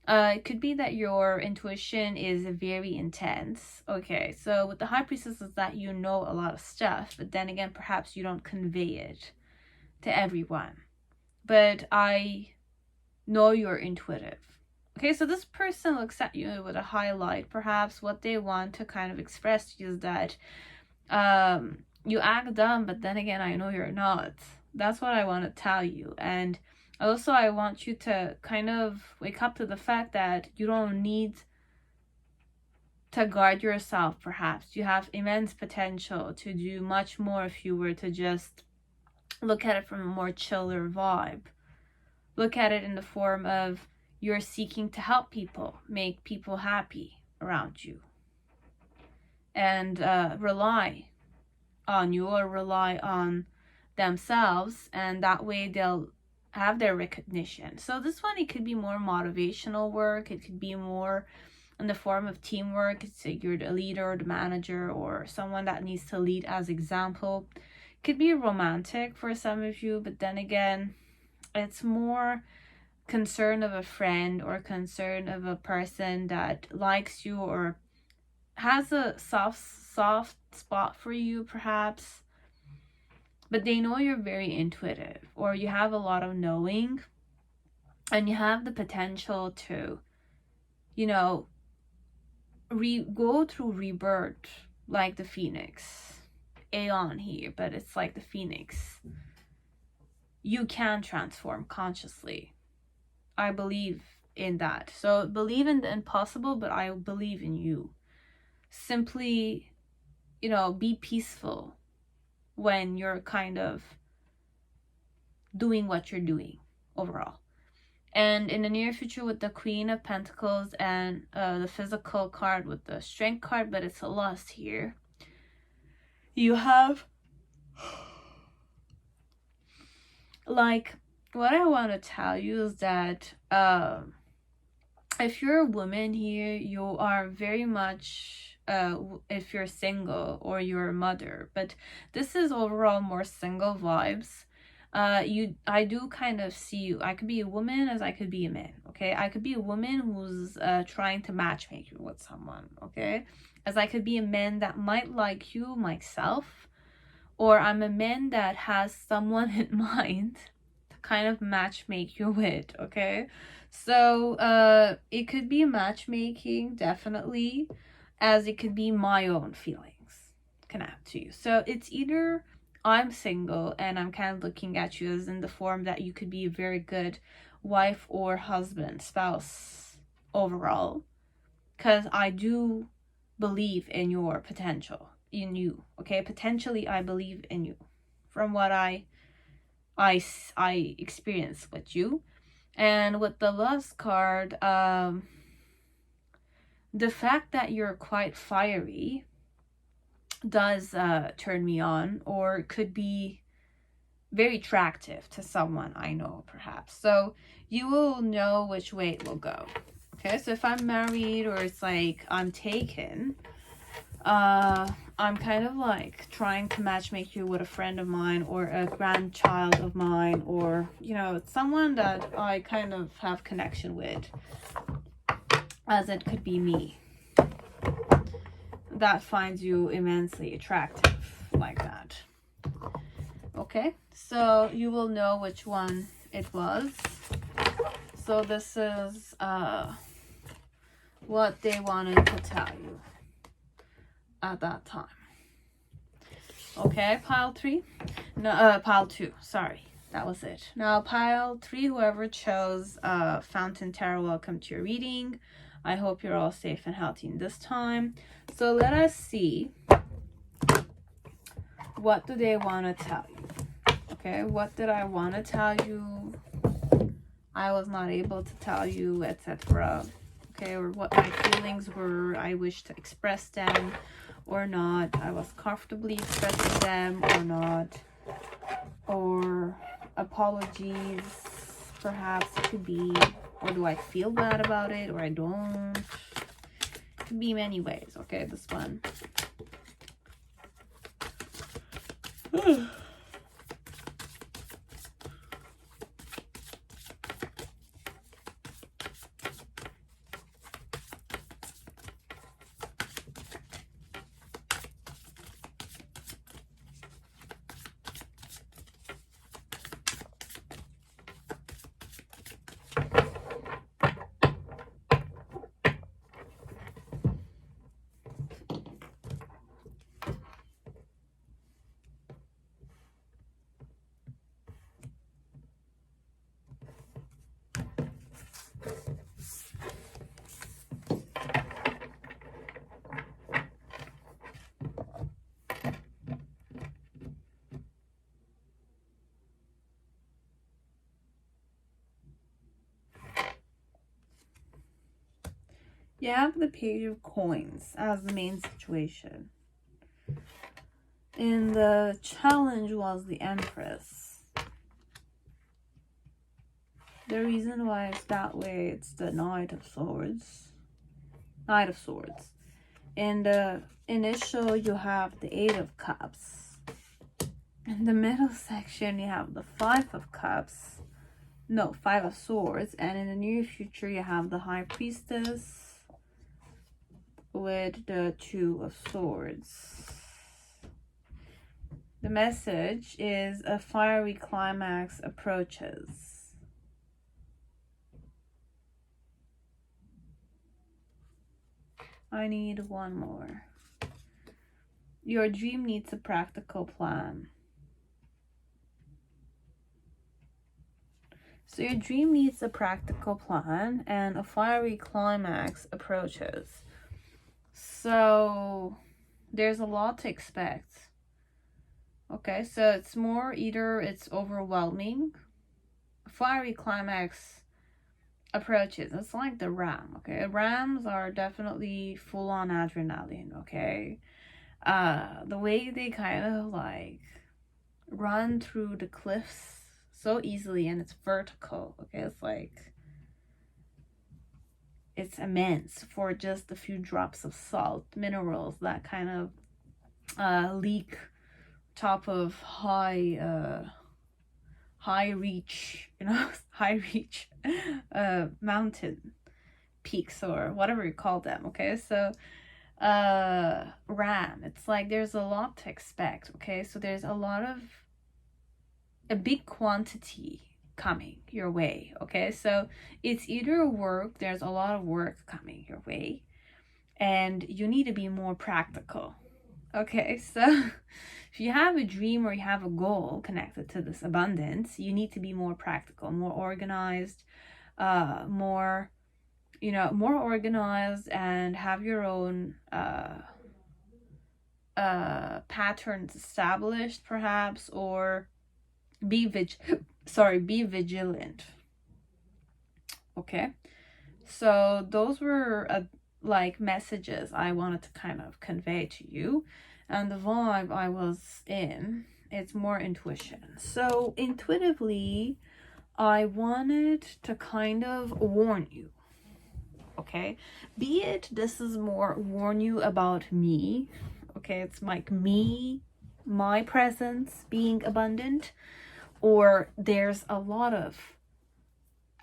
It could be that your intuition is very intense. Okay, so with the High Priestess is that you know a lot of stuff, but then again, perhaps you don't convey it to everyone. But I know you're intuitive. Okay, so this person looks at you with a highlight. Perhaps what they want to kind of express to you is that you act dumb, but then again, I know you're not. That's what I want to tell you. And also, I want you to kind of wake up to the fact that you don't need to guard yourself, perhaps. You have immense potential to do much more if you were to just look at it from a more chiller vibe. Look at it in the form of you're seeking to help people, make people happy around you, and rely on you or rely on themselves, and that way they'll have their recognition. So this one, it could be more motivational work. It could be more in the form of teamwork. It's like you're the leader or the manager or someone that needs to lead as example. It could be romantic for some of you, but then again, it's more concern of a friend or concern of a person that likes you or has a soft spot for you, perhaps, but they know you're very intuitive, or you have a lot of knowing, and you have the potential to, you know, go through rebirth like the phoenix. Aeon here, but it's like the phoenix. You can transform consciously. I believe in that. So believe in the impossible, but I believe in you. Simply, you know, be peaceful when you're kind of doing what you're doing overall. And in the near future with the Queen of Pentacles and the physical card with the Strength card, but it's a loss here. You have, like, what I want to tell you is that if you're a woman here, you are very much, if you're single or you're a mother, but this is overall more single vibes. I do kind of see you. I could be a woman as I could be a man, okay? I could be a woman who's trying to matchmake you with someone, okay? As I could be a man that might like you, myself, or I'm a man that has someone in mind to kind of matchmake you with, okay? So it could be matchmaking, definitely. as it could be my own feelings connect to you. So it's either I'm single and I'm kind of looking at you as in the form that you could be a very good wife or husband, spouse overall, because I do believe in your potential, in you, okay? Potentially, I believe in you from what I experience with you. And with the Loves card, the fact that you're quite fiery does turn me on, or could be very attractive to someone I know, perhaps. So you will know which way it will go. Okay, so if I'm married or it's like I'm taken, I'm kind of like trying to matchmake you with a friend of mine or a grandchild of mine, or, you know, someone that I kind of have connection with, as it could be me, that finds you immensely attractive like that. Okay, so you will know which one it was. So this is what they wanted to tell you at that time. Okay, pile 3. No, pile 2. Sorry, that was it. Now, pile 3, whoever chose Fountain Tarot, welcome to your reading. I hope you're all safe and healthy in this time. So let us see. What do they want to tell you? Okay, what did I want to tell you? I was not able to tell you, etc. Okay, or what my feelings were. I wish to express them or not. I was comfortably expressing them or not. Or apologies, perhaps it could be. Or do I feel bad about it, or I don't? It could be many ways. Okay, this one. You have the Page of Coins as the main situation. And the challenge was the Empress. The reason why it's that way, it's the Knight of Swords. Knight of Swords. In the initial, you have the 8 of Cups. In the middle section, you have the 5 of Cups. No, 5 of Swords. And in the near future, you have the High Priestess with the 2 of Swords. The message is a fiery climax approaches. I need one more. Your dream needs a practical plan. So your dream needs a practical plan and a fiery climax approaches. So there's a lot to expect. Okay, so it's more either it's overwhelming, fiery climax approaches. It's like the ram, okay? Rams are definitely full on adrenaline, okay? The way they kind of like run through the cliffs so easily, and it's vertical, okay? It's like, it's immense for just a few drops of salt, minerals that kind of leak top of high reach, you know, high reach mountain peaks or whatever you call them. Okay, so ram, it's like there's a lot to expect. Okay, so there's a big quantity coming your way. Okay, so it's either work, there's a lot of work coming your way, and you need to be more practical. Okay, so if you have a dream or you have a goal connected to this abundance, you need to be more practical, more organized, more, more organized, and have your own patterns established, perhaps, or be vigilant. Okay, so those were like messages I wanted to kind of convey to you, and the vibe I was in, it's more intuition. So intuitively, I wanted to kind of warn you. Okay, be it this is more warn you about me. Okay, it's like me, my presence being abundant, or there's a lot of,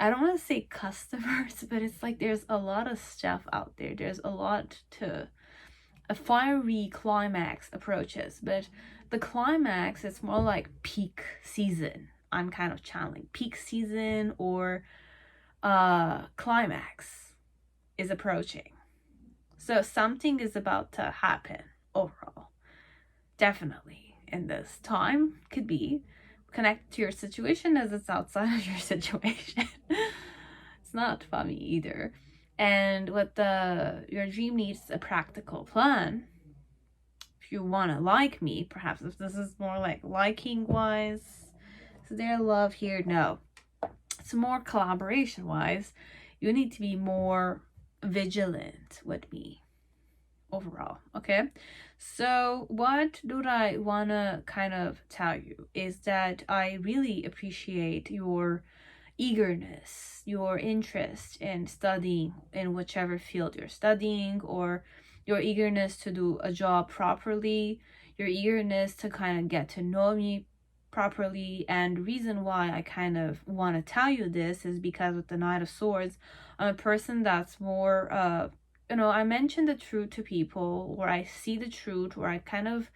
I don't want to say customers, but it's like there's a lot of stuff out there. There's a lot to a fiery climax approaches, but the climax is more like peak season. I'm kind of channeling peak season, or climax is approaching. So something is about to happen overall. Definitely in this time. Could be connected to your situation as it's outside of your situation. It's not funny either. And what your dream needs a practical plan. If you want to like me, perhaps if this is more like liking wise, is there love here? No. It's more collaboration wise. You need to be more vigilant with me overall. Okay, so what do I want to kind of tell you is that I really appreciate your eagerness, your interest in studying in whichever field you're studying, or your eagerness to do a job properly, your eagerness to kind of get to know me properly. And reason why I kind of want to tell you this is because with the Knight of Swords, I'm a person that's more I mention the truth to people, or I see the truth, or I kind of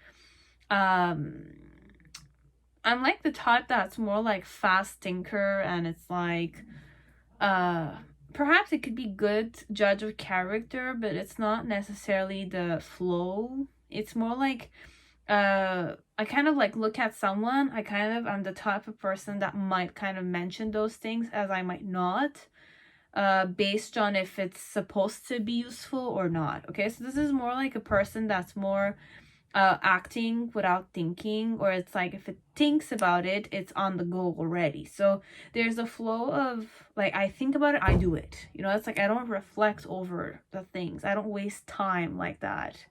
I'm like the type that's more like fast thinker, and it's like perhaps it could be good judge of character, but it's not necessarily the flow. It's more like I kind of like look at someone, I'm the type of person that might kind of mention those things as I might not, based on if it's supposed to be useful or not. Okay, so this is more like a person that's more acting without thinking, or it's like if it thinks about it, it's on the go already. So there's a flow of like, I think about it, I do it. It's like I don't reflect over the things. I don't waste time like that.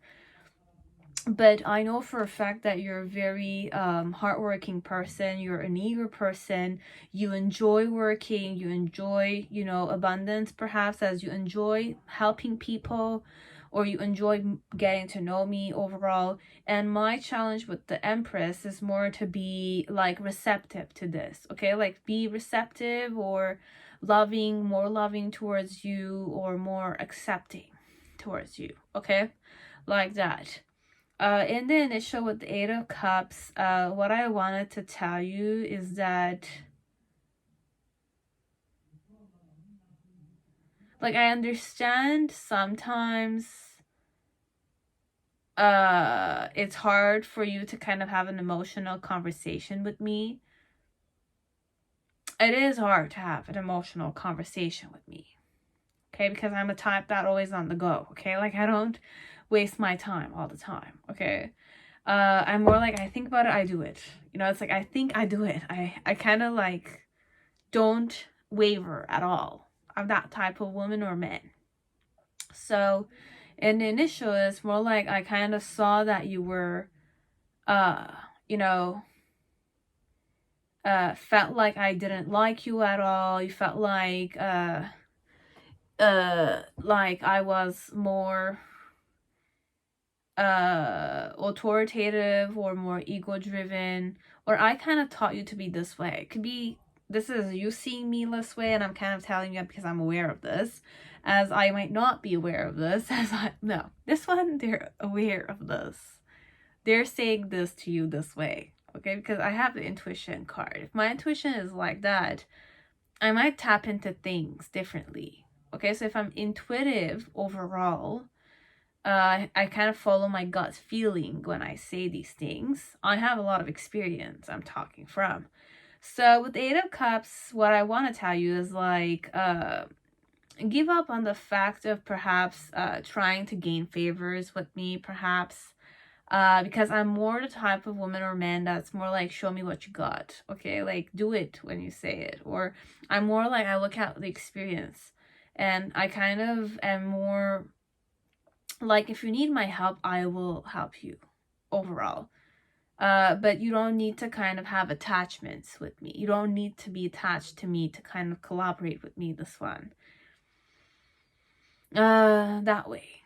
But I know for a fact that you're a very hardworking person. You're an eager person. You enjoy working. You enjoy, abundance, perhaps, as you enjoy helping people, or you enjoy getting to know me overall. And my challenge with the Empress is more to be like receptive to this. Okay, like be receptive, or more loving towards you, or more accepting towards you. Okay, like that. In the initial with the Eight of Cups, what I wanted to tell you is that, like, I understand sometimes it's hard for you to kind of have an emotional conversation with me. It is hard to have an emotional conversation with me. Okay, because I'm a type that always on the go. Okay, like I don't waste my time all the time. Okay, I'm more like I think about it, I do it. It's like I think, I do it. I kind of like don't waver at all. I'm that type of woman or man. So in the initial, it's more like I kind of saw that you were felt like I didn't like you at all. You felt like I was more authoritative, or more ego driven, or I kind of taught you to be this way. It could be this is you seeing me this way, and I'm kind of telling you because I'm aware of this, as I might not be aware of this, this one, they're aware of this. They're saying this to you this way. Okay, because I have the intuition card. If my intuition is like that, I might tap into things differently. Okay, so if I'm intuitive overall, I kind of follow my gut feeling when I say these things. I have a lot of experience I'm talking from. So with the Eight of Cups, what I want to tell you is like, give up on the fact of perhaps trying to gain favors with me, perhaps. Because I'm more the type of woman or man that's more like, show me what you got, okay? Like, do it when you say it. Or I'm more like, I look at the experience. And I kind of am more like, if you need my help, I will help you overall. But you don't need to kind of have attachments with me. You don't need to be attached to me to kind of collaborate with me, this one. That way.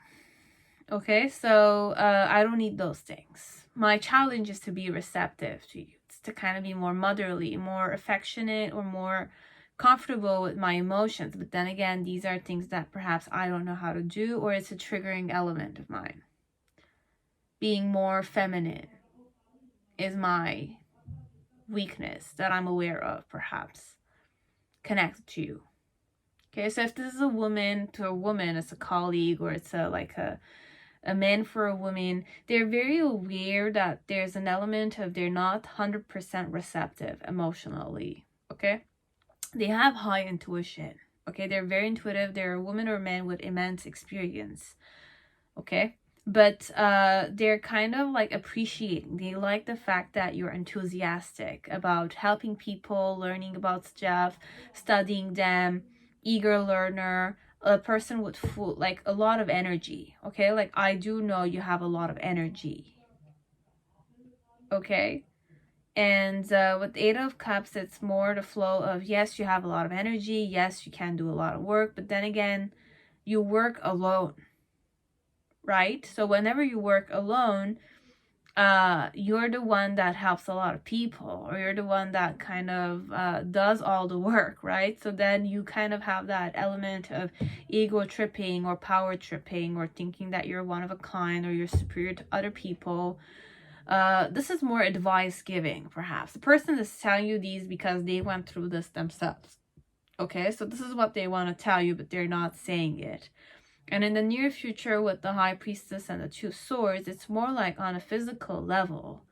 Okay, so I don't need those things. My challenge is to be receptive to you. It's to kind of be more motherly, more affectionate, or more comfortable with my emotions. But then again, these are things that perhaps I don't know how to do, or it's a triggering element of mine. Being more feminine is my weakness that I'm aware of, perhaps connected to you. Okay, so if this is a woman to a woman, it's a colleague, or it's a man for a woman, they're very aware that there's an element of they're not 100% receptive emotionally, okay? They have high intuition, okay? They're very intuitive. They're a woman or man with immense experience, okay? But they're kind of like appreciating. They like the fact that you're enthusiastic about helping people, learning about stuff, studying them, eager learner, a person with full, like, a lot of energy, okay? Like, I do know you have a lot of energy, okay? And with the Eight of Cups, it's more the flow of, yes, you have a lot of energy, yes, you can do a lot of work, but then again, you work alone, right? So whenever you work alone, you're the one that helps a lot of people, or you're the one that kind of does all the work, right? So then you kind of have that element of ego tripping or power tripping, or thinking that you're one of a kind, or you're superior to other people. This is more advice giving, perhaps. The person is telling you these because they went through this themselves, okay? So this is what they want to tell you, but they're not saying it. And in the near future, with the High Priestess and the Two of Swords, it's more like on a physical level.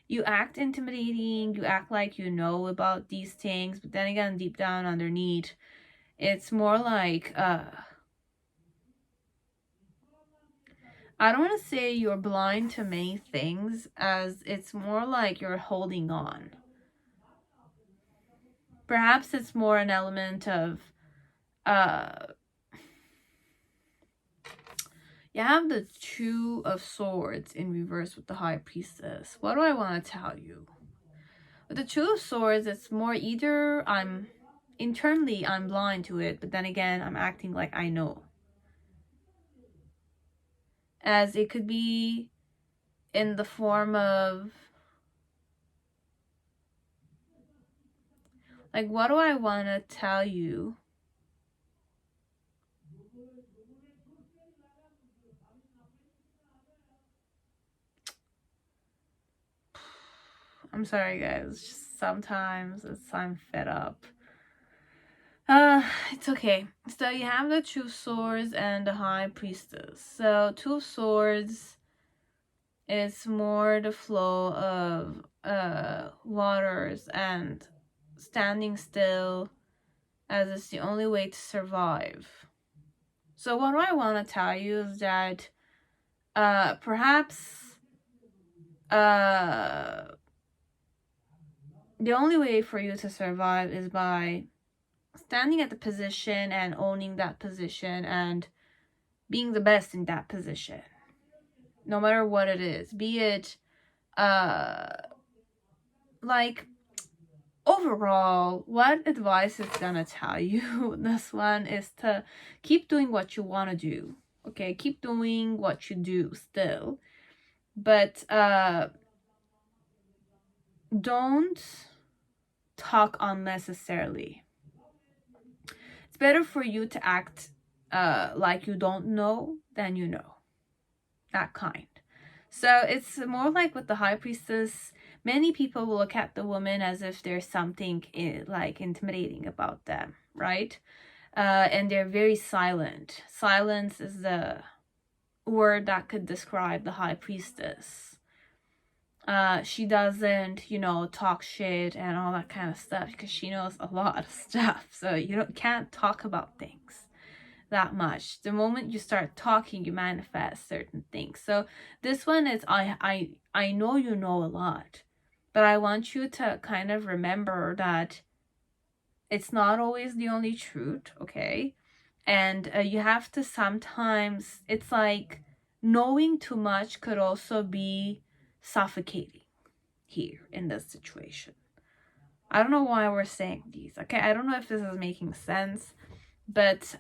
You act intimidating, you act like you know about these things, but then again, deep down underneath, it's more like, I don't want to say you're blind to many things, as it's more like you're holding on. Perhaps it's more an element of, you have the Two of Swords in reverse with the High Priestess. What do I want to tell you? With the Two of Swords, it's more either I'm blind to it, but then again, I'm acting like I know. As it could be in the form of, like, what do I want to tell you? I'm sorry, guys. Just sometimes I'm fed up. It's okay. So you have the Two of Swords and the High Priestess. So Two of Swords is more the flow of waters and standing still, as it's the only way to survive. So what I want to tell you is that perhaps the only way for you to survive is by standing at the position and owning that position and being the best in that position, no matter what it is. Be it like, overall, what advice is gonna tell you this one is to keep doing what you want to do, okay? Keep doing what you do still, but don't talk unnecessarily. It's better for you to act like you don't know than you know. That kind. So it's more like with the High Priestess, many people will look at the woman as if there's something like intimidating about them, right? and they're very silent. Silence is the word that could describe the high priestess. She doesn't, you know, talk shit and all that kind of stuff because she knows a lot of stuff. So you can't talk about things that much. The moment you start talking, you manifest certain things. So this one is, I know you know a lot, but I want you to kind of remember that it's not always the only truth, okay? And you have to sometimes, it's like knowing too much could also be suffocating here in this situation. I don't know why we're saying these, okay? I don't know if this is making sense, but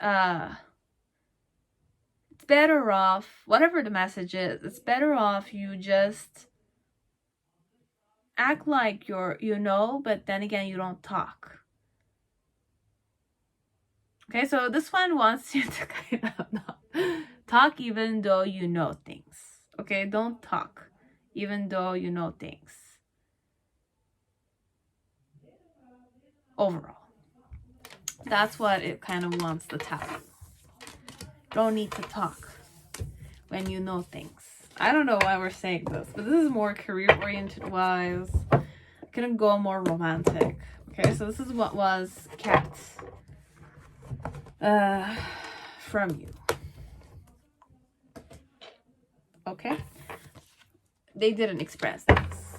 it's better off, whatever the message is, it's better off you just act like you know, but then again, you don't talk. Okay, so this one wants you to kind of not talk even though you know things. Okay, don't talk even though you know things. Overall, that's what it kind of wants to tell you. Don't need to talk when you know things. I don't know why we're saying this, but this is more career-oriented wise. I couldn't go more romantic. Okay, so this is what was kept from you. Okay, they didn't express this,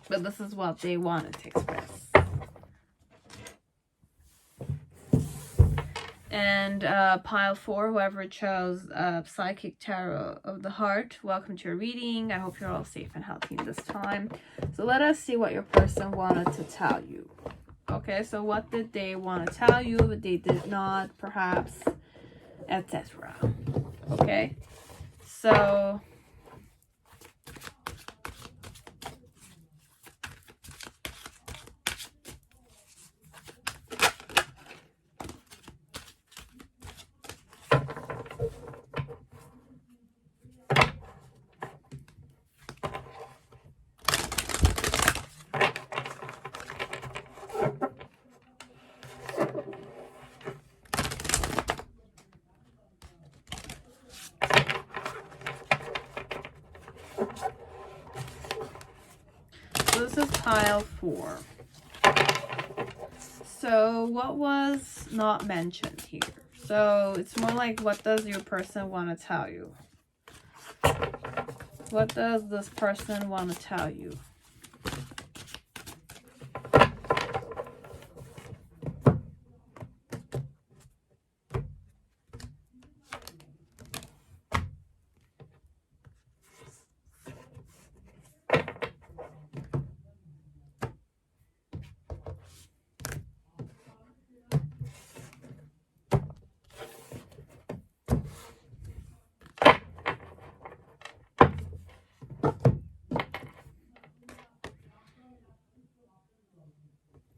but this is what they wanted to express. And pile 4, whoever chose Psychic Tarot of the Heart, welcome to your reading. I hope you're all safe and healthy this time. So let us see what your person wanted to tell you. Okay, so what did they want to tell you, but they did not, perhaps, etc. Okay, so this is pile 4. So what was not mentioned here? So it's more like, what does your person want to tell you? What does this person want to tell you?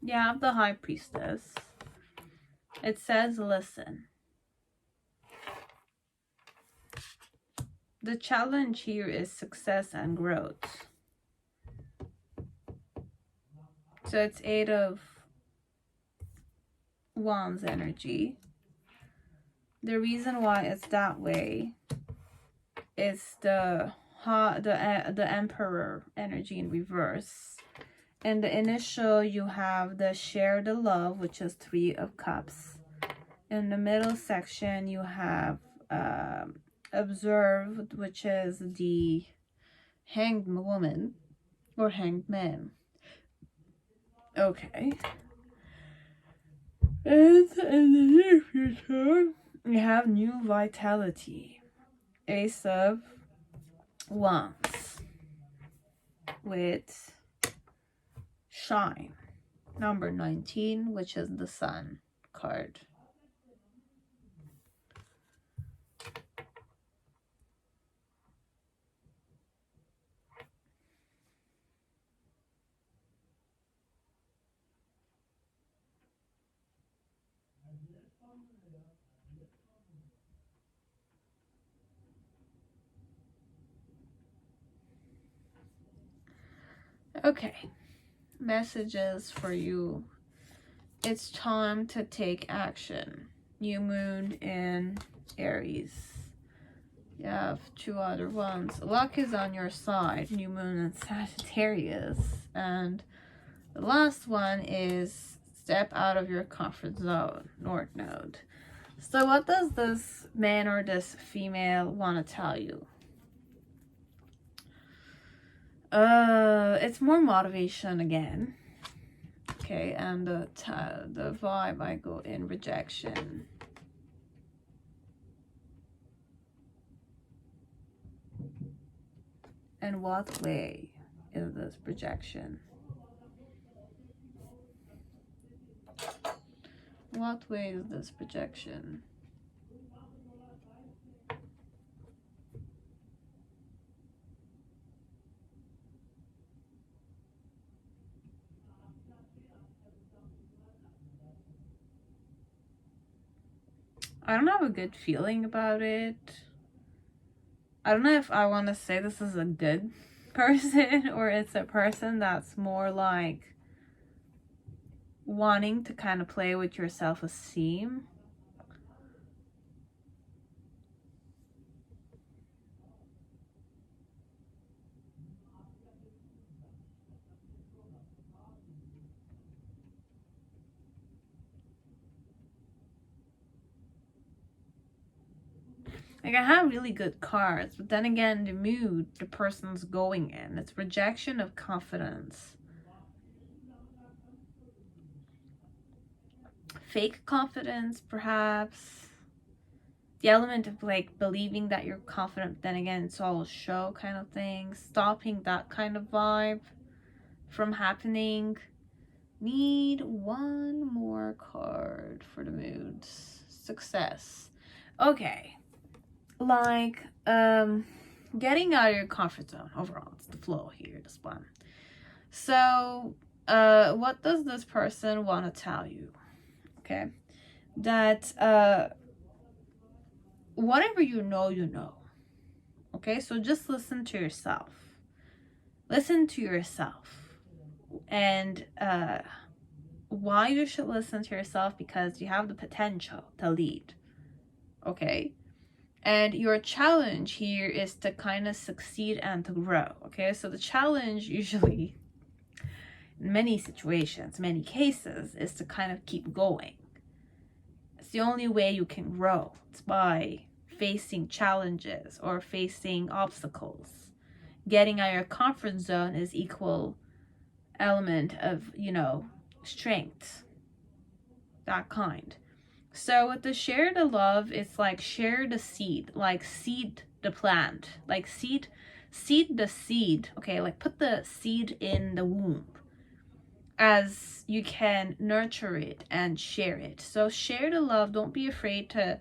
You have the High Priestess. It says, listen. The challenge here is success and growth. So it's 8 of Wands energy. The reason why it's that way is the Emperor energy in reverse. In the initial, you have the share the love, which is 3 of Cups. In the middle section, you have observed, which is the hanged woman or hanged man. Okay. And in the near future, you have new vitality. Ace of Wands with shine. Number 19, which is the Sun card. Okay, messages for you it's time to take action. New moon in Aries. You have 2 other ones. Luck is on your side. New moon in Sagittarius. And the last one is step out of your comfort zone, North Node. So what does this man or this female want to tell you? It's more motivation again. Okay, and the vibe, I go in rejection. And what way is this projection? What way is this projection? I don't have a good feeling about it. I don't know if I want to say this is a good person or it's a person that's more like wanting to kind of play with your self-esteem. Like, I have really good cards, but then again, the mood the person's going in, it's rejection of confidence. Fake confidence, perhaps. The element of like believing that you're confident, but then again, it's all a show kind of thing. Stopping that kind of vibe from happening. Need one more card for the moods. Success. Okay. Like, getting out of your comfort zone overall. It's the flow here, this one. So, what does this person want to tell you? Okay. That, whatever you know, you know. Okay, so just listen to yourself. Listen to yourself. And, why you should listen to yourself? Because you have the potential to lead. Okay. And your challenge here is to kind of succeed and to grow. Okay, so the challenge usually, in many situations, many cases, is to kind of keep going. It's the only way you can grow. It's by facing challenges or facing obstacles. Getting out of your comfort zone is equal element of, you know, strength. That kind. So with the share the love, it's like share the seed, like seed the plant, like seed the seed. Okay, like put the seed in the womb as you can nurture it and share it. So share the love. Don't be afraid to,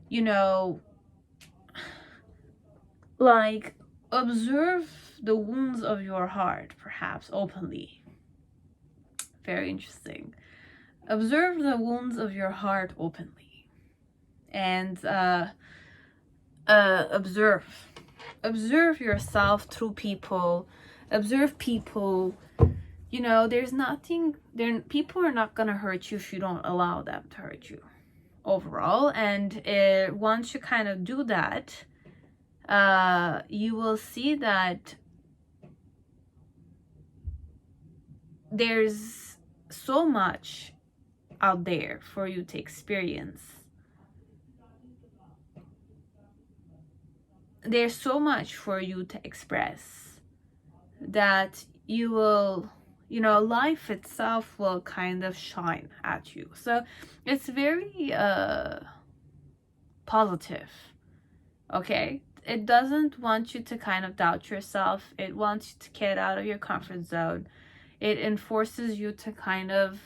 you know, like observe the wounds of your heart, perhaps openly. Very interesting. Observe the wounds of your heart openly, and observe yourself through people. Observe people. You know, there's nothing there. People are not gonna hurt you if you don't allow them to hurt you. Overall, and once you kind of do that, you will see that there's so much out there for you to experience. There's so much for you to express that you will, you know, life itself will kind of shine at you. So it's very positive. Okay, it doesn't want you to kind of doubt yourself. It wants you to get out of your comfort zone. It enforces you to kind of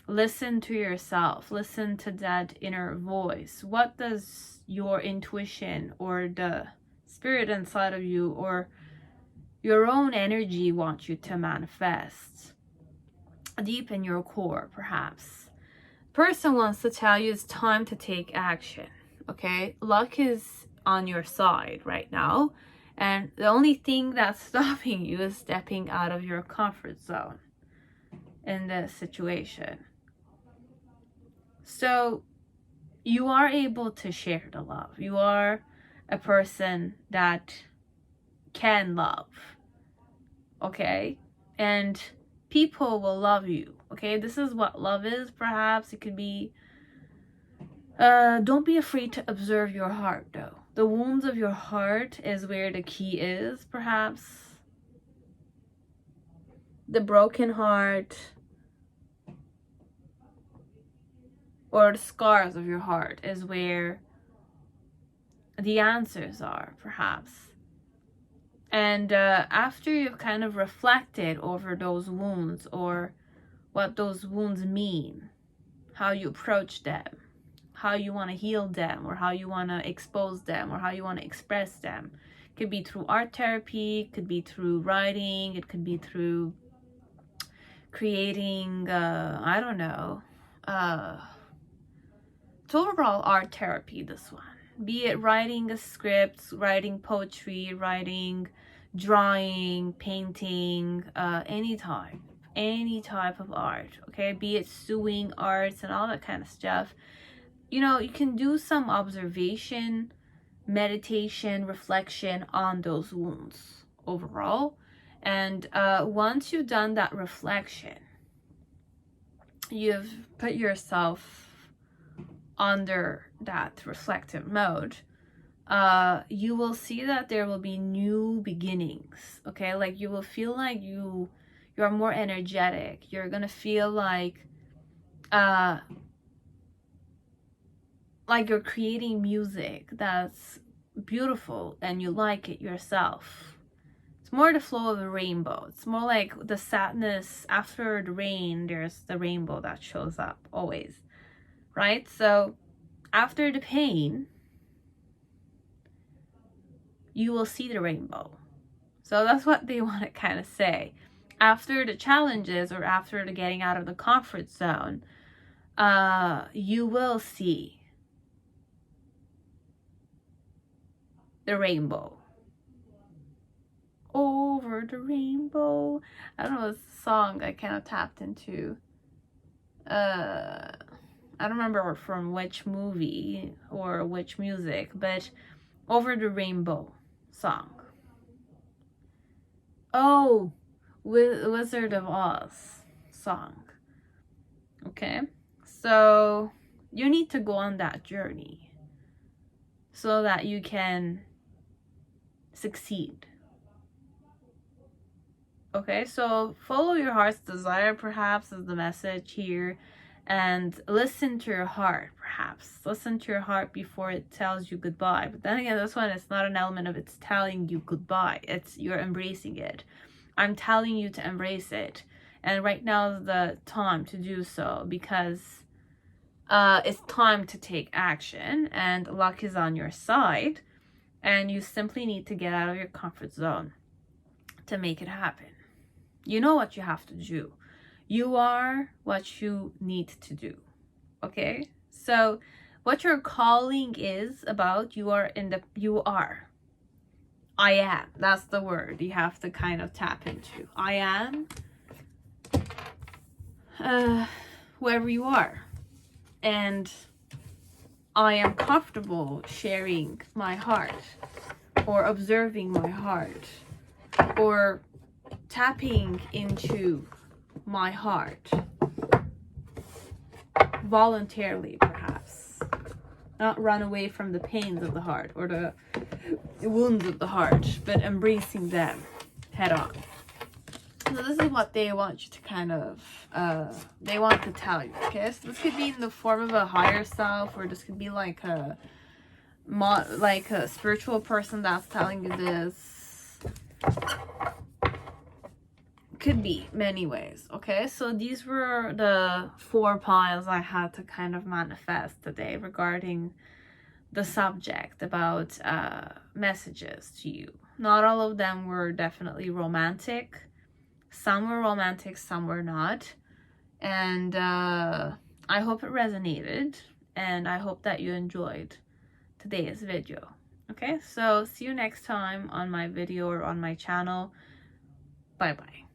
listen to yourself, listen to that inner voice. What does your intuition or the spirit inside of you or your own energy want you to manifest deep in your core? Perhaps person wants to tell you it's time to take action. Okay, luck is on your side right now, and the only thing that's stopping you is stepping out of your comfort zone in this situation. So you are able to share the love. You are a person that can love, okay? And people will love you, okay? This is what love is, perhaps. It could be, don't be afraid to observe your heart, though. The wounds of your heart is where the key is, perhaps. The broken heart, or the scars of your heart is where the answers are, perhaps. And after you've kind of reflected over those wounds, or what those wounds mean, how you approach them, how you want to heal them, or how you want to expose them, or how you want to express them. It could be through art therapy, it could be through writing, it could be through creating, I don't know, it's overall art therapy, this one. Be it writing a script, writing poetry, writing, drawing, painting, any type of art, okay? Be it sewing arts and all that kind of stuff. You know, you can do some observation, meditation, reflection on those wounds overall. And once you've done that reflection, you've put yourself under that reflective mode, you will see that there will be new beginnings, okay? Like, you will feel like you're more energetic. You're gonna feel like you're creating music that's beautiful and you like it yourself. It's more the flow of a rainbow. It's more like the sadness after the rain, there's the rainbow that shows up always, right? So after the pain, you will see the rainbow. So that's what they want to kind of say. After the challenges, or after the getting out of the comfort zone, you will see the rainbow. Over the rainbow. I don't know, it's a song I kind of tapped into. I don't remember from which movie or which music, but Over the Rainbow song. Oh, Wizard of Oz song. Okay, so you need to go on that journey so that you can succeed. Okay, so follow your heart's desire, perhaps, is the message here. And listen to your heart, perhaps. Listen to your heart before it tells you goodbye. But then again, this one, it's not an element of it's telling you goodbye. It's you're embracing it. I'm telling you to embrace it. And right now is the time to do so, because it's time to take action. And luck is on your side. And you simply need to get out of your comfort zone to make it happen. You know what you have to do. You are what you need to do, okay? So what your calling is about, I am, that's the word you have to kind of tap into. I am wherever you are, and I am comfortable sharing my heart, or observing my heart, or tapping into my heart voluntarily, perhaps. Not run away from the pains of the heart or the wounds of the heart, but embracing them head on. So this is what they want you to kind of they want to tell you, okay? So this could be in the form of a higher self, or this could be like a spiritual person that's telling you this. Could be many ways, okay? So these were the 4 piles I had to kind of manifest today regarding the subject about messages to you. Not all of them were definitely romantic. Some were romantic, some were not. And I hope it resonated, and I hope that you enjoyed today's video. Okay, so see you next time on my video or on my channel. Bye bye.